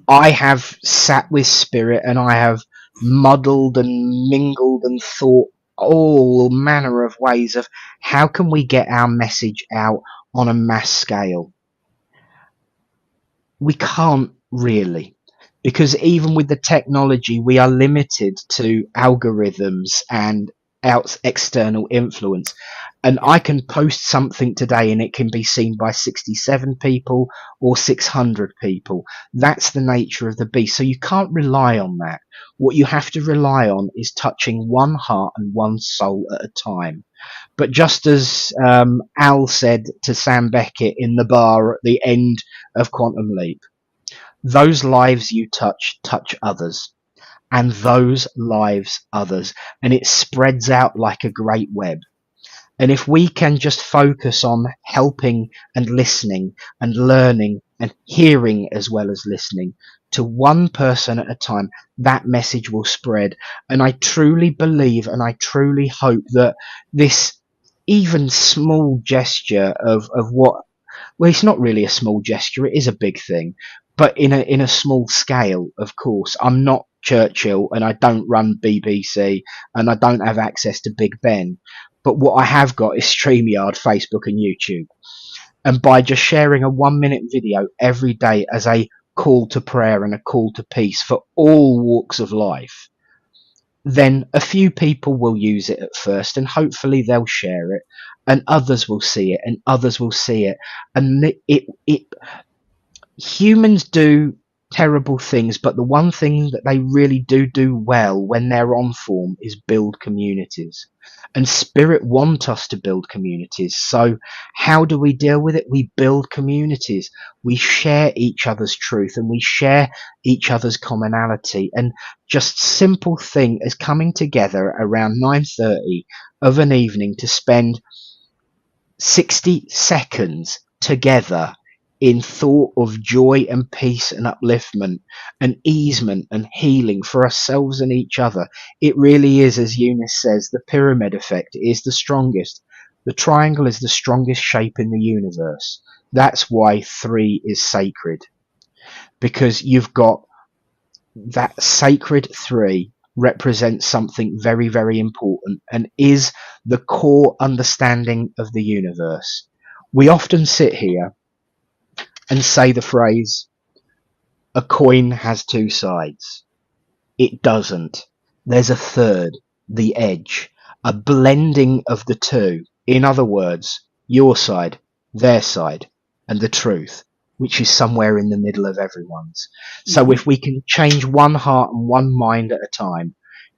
I have sat with spirit, and I have muddled and mingled and thought all manner of ways of how can we get our message out on a mass scale. We can't really, because even with the technology, we are limited to algorithms and external influence. And I can post something today and it can be seen by 67 people or 600 people. That's the nature of the beast. So you can't rely on that. What you have to rely on is touching one heart and one soul at a time. But just as Al said to Sam Beckett in the bar at the end of Quantum Leap, those lives you touch others, and those lives others, and it spreads out like a great web. And if we can just focus on helping and listening and learning and hearing as well as listening to one person at a time, that message will spread. And I truly believe and I truly hope that this even small gesture of what, well, it's not really a small gesture, it is a big thing, but in a small scale, of course. I'm not Churchill, and I don't run BBC, and I don't have access to Big Ben. But what I have got is StreamYard, Facebook, and YouTube. And by just sharing a 1-minute video every day as a call to prayer and a call to peace for all walks of life, then a few people will use it at first, and hopefully they'll share it, and others will see it, and others will see it. And humans do terrible things, but the one thing that they really do well when they're on form is build communities. And Spirit want us to build communities. So how do we deal with it? We build communities. We share each other's truth and we share each other's commonality. And just simple thing as coming together around 9:30 of an evening to spend 60 seconds together in thought of joy and peace and upliftment and easement and healing for ourselves and each other. It really is, as Eunice says, the pyramid effect is the strongest. The triangle is the strongest shape in the universe. That's why 3 is sacred, because you've got that sacred 3 represents something very, very important and is the core understanding of the universe. We often sit here and say the phrase, a coin has 2 sides. It doesn't. There's a third, the edge, a blending of the two. In other words, your side, their side, and the truth, which is somewhere in the middle of everyone's. So if we can change one heart and one mind at a time,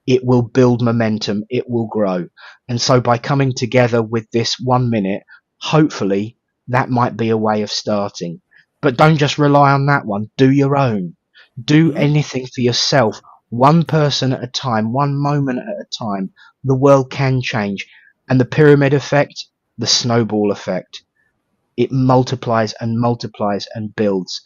it will build momentum, it will grow. And so by coming together with this 1 minute, hopefully that might be a way of starting. But don't just rely on that one. Do your own. Do anything for yourself. One person at a time, one moment at a time. The world can change. And the pyramid effect, the snowball effect, it multiplies and multiplies and builds.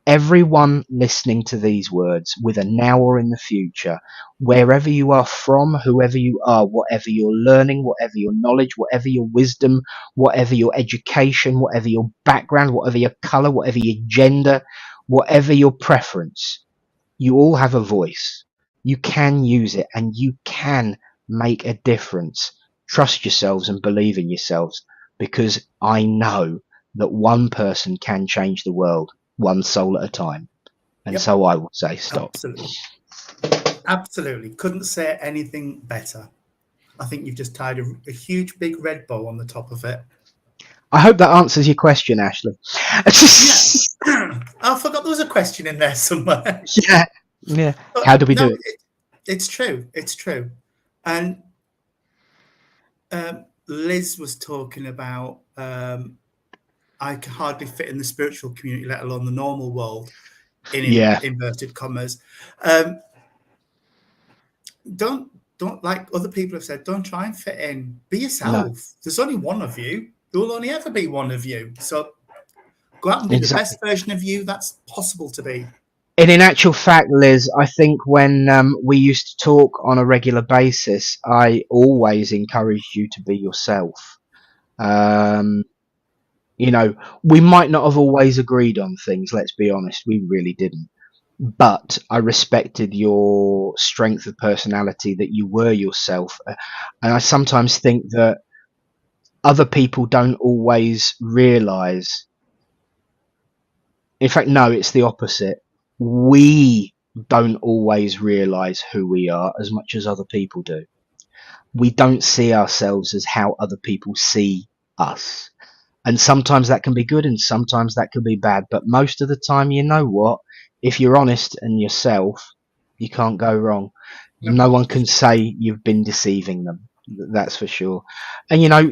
Everyone listening to these words, with a now or in the future, wherever you are from, whoever you are, whatever you're learning, whatever your knowledge, whatever your wisdom, whatever your education, whatever your background, whatever your color, whatever your gender, whatever your preference, you all have a voice. You can use it and you can make a difference. Trust yourselves and believe in yourselves, because I know that one person can change the world, one soul at a time. And so I will say stop. Absolutely. Couldn't say anything better. I think you've just tied a huge big red bow on the top of it. I hope that answers your question, Ashley. I forgot there was a question in there somewhere. Yeah. But how do we do it? It's true. It's true. And Liz was talking about I can hardly fit in the spiritual community, let alone the normal world, in inverted commas. Don't, like other people have said, don't try and fit in. Be yourself. No. There's only one of you. There will only ever be one of you. So go out and be the best version of you that's possible to be. And in actual fact, Liz, I think when we used to talk on a regular basis, I always encouraged you to be yourself. You know, we might not have always agreed on things, let's be honest, we really didn't. But I respected your strength of personality, that you were yourself. And I sometimes think that other people don't always realise. In fact, no, it's the opposite. We don't always realise who we are as much as other people do. We don't see ourselves as how other people see us. And sometimes that can be good and sometimes that can be bad. But most of the time, you know what? If you're honest and yourself, you can't go wrong. No one can say you've been deceiving them. That's for sure. And, you know,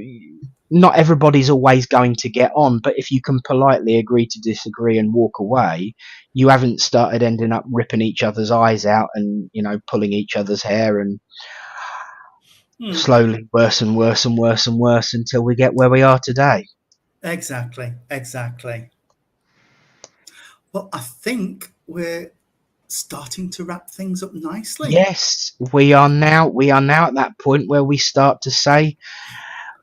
not everybody's always going to get on. But if you can politely agree to disagree and walk away, you haven't started ending up ripping each other's eyes out and, you know, pulling each other's hair and slowly worse and worse and worse and worse until we get where we are today. Exactly. Well, I think we're starting to wrap things up nicely. Yes, we are now at that point where we start to say,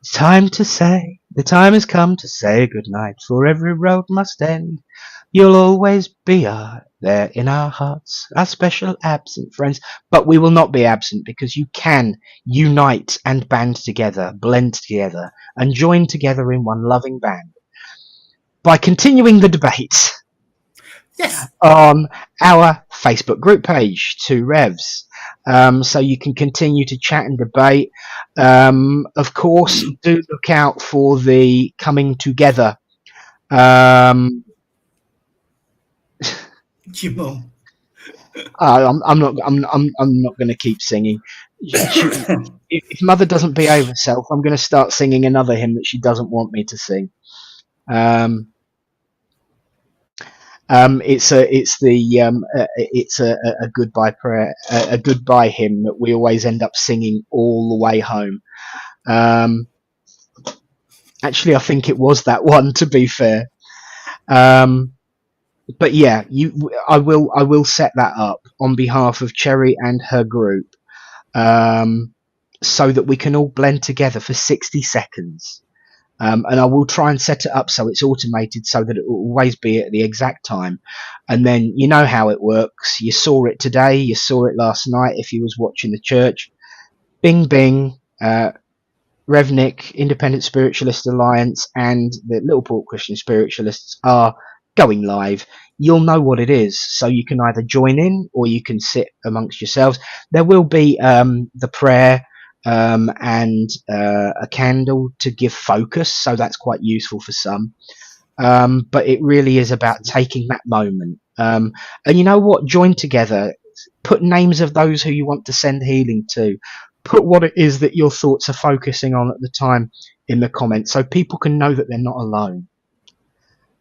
it's time to say, the time has come to say goodnight, for every road must end. You'll always be there in our hearts, our special absent friends. But we will not be absent, because you can unite and band together, blend together, and join together in one loving band by continuing the debate on our Facebook group page, 2 Revs. So you can continue to chat and debate. Of course, do look out for the coming together Your mum. I'm not going to keep singing. If Mother doesn't behave herself, I'm going to start singing another hymn that she doesn't want me to sing. It's a goodbye prayer, a goodbye hymn that we always end up singing all the way home. Actually, I think it was that one, to be fair. But yeah, I will set that up on behalf of Cherry and her group, so that we can all blend together for 60 seconds. And I will try and set it up so it's automated, so that it will always be at the exact time. And then you know how it works. You saw it today. You saw it last night if you was watching the church. Bing, bing. Revnik, Independent Spiritualist Alliance, and the Littleport Christian Spiritualists are going live. You'll know what it is, so you can either join in or you can sit amongst yourselves. There will be the prayer and a candle to give focus, so that's quite useful for some. But it really is about taking that moment. And you know what? Join together. Put names of those who you want to send healing to. Put what it is that your thoughts are focusing on at the time in the comments, so people can know that they're not alone.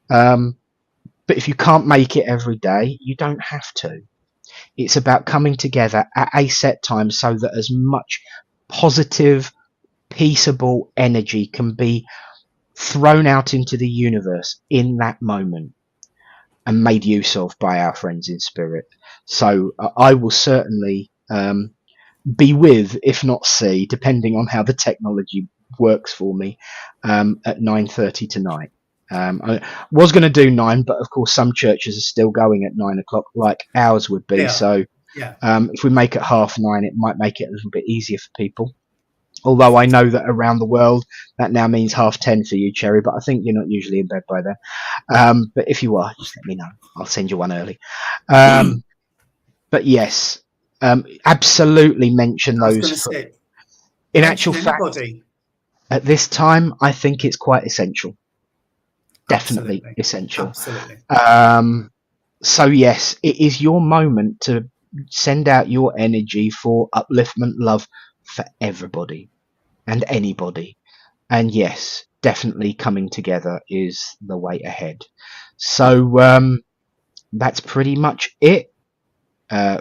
But if you can't make it every day, you don't have to. It's about coming together at a set time so that as much positive, peaceable energy can be thrown out into the universe in that moment and made use of by our friends in spirit. So I will certainly be with, if not see, depending on how the technology works for me, at 9:30 tonight. I was going to do 9, but of course some churches are still going at 9 o'clock, like ours would be. Yeah. So Yeah. if we make it 9:30, it might make it a little bit easier for people. Although I know that around the world that now means 10:30 for you, Cherry. But I think you're not usually in bed by then. But if you are, just let me know. I'll send you one early. But yes, absolutely mention I was those. going to say, In mention actual fact, anybody. at this time, I think it's quite essential. Definitely Absolutely. essential. Absolutely. So yes, it is your moment to send out your energy for upliftment, love for everybody and anybody. And yes, definitely coming together is the way ahead. So that's pretty much it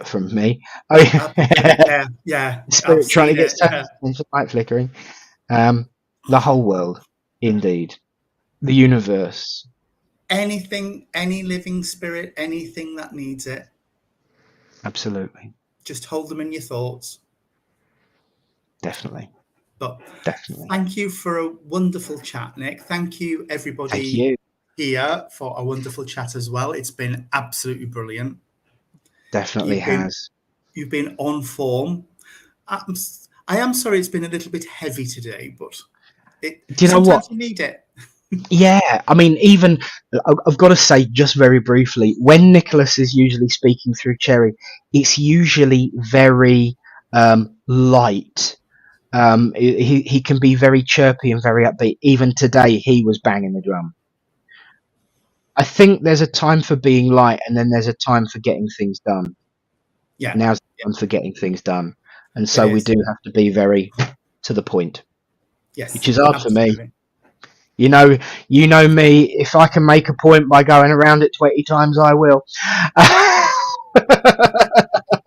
from me. Oh Yeah. Spirit I've trying to seen get it. into light flickering. The whole world, indeed. The universe. Anything, any living spirit, anything that needs it, Absolutely. just hold them in your thoughts. Definitely. But Definitely. thank you for a wonderful chat, Nick. Thank you, everybody Thank you. here, for a wonderful chat as well. It's been absolutely brilliant. Definitely has. You've been on form. I am sorry it's been a little bit heavy today, but Do you know what? sometimes you need it. Yeah, I mean, even I've got to say, just very briefly, when Nicholas is usually speaking through Cherry, it's usually very light. He can be very chirpy and very upbeat. Even today, he was banging the drum. I think there's a time for being light, and then there's a time for getting things done. Yeah. Now's the time for getting things done, and It so we is. do have to be very to the point, Yes. which is hard for me. Absolutely. You know me. If I can make a point by going around it 20 times, I will.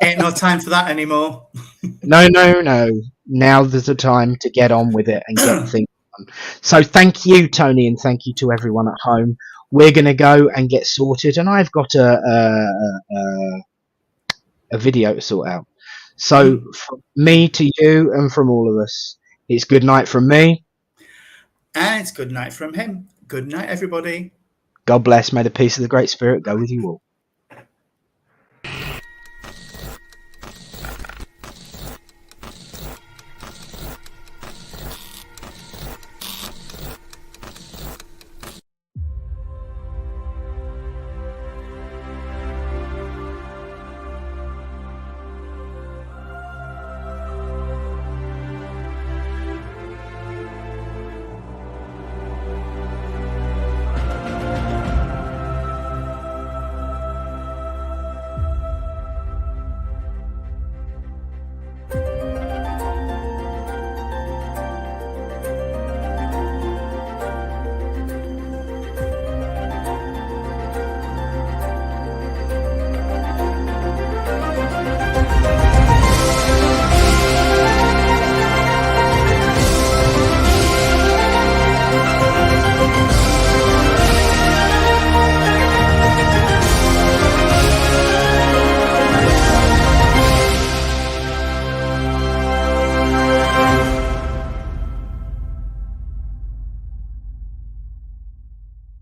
Ain't no time for that anymore. No. Now there's a time to get on with it and get things done. So thank you, Tony, and thank you to everyone at home. We're going to go and get sorted, and I've got a video to sort out. So from me to you and from all of us, it's good night from me. And it's good night from him. Good night, everybody. God bless. May the peace of the Great Spirit go with you all.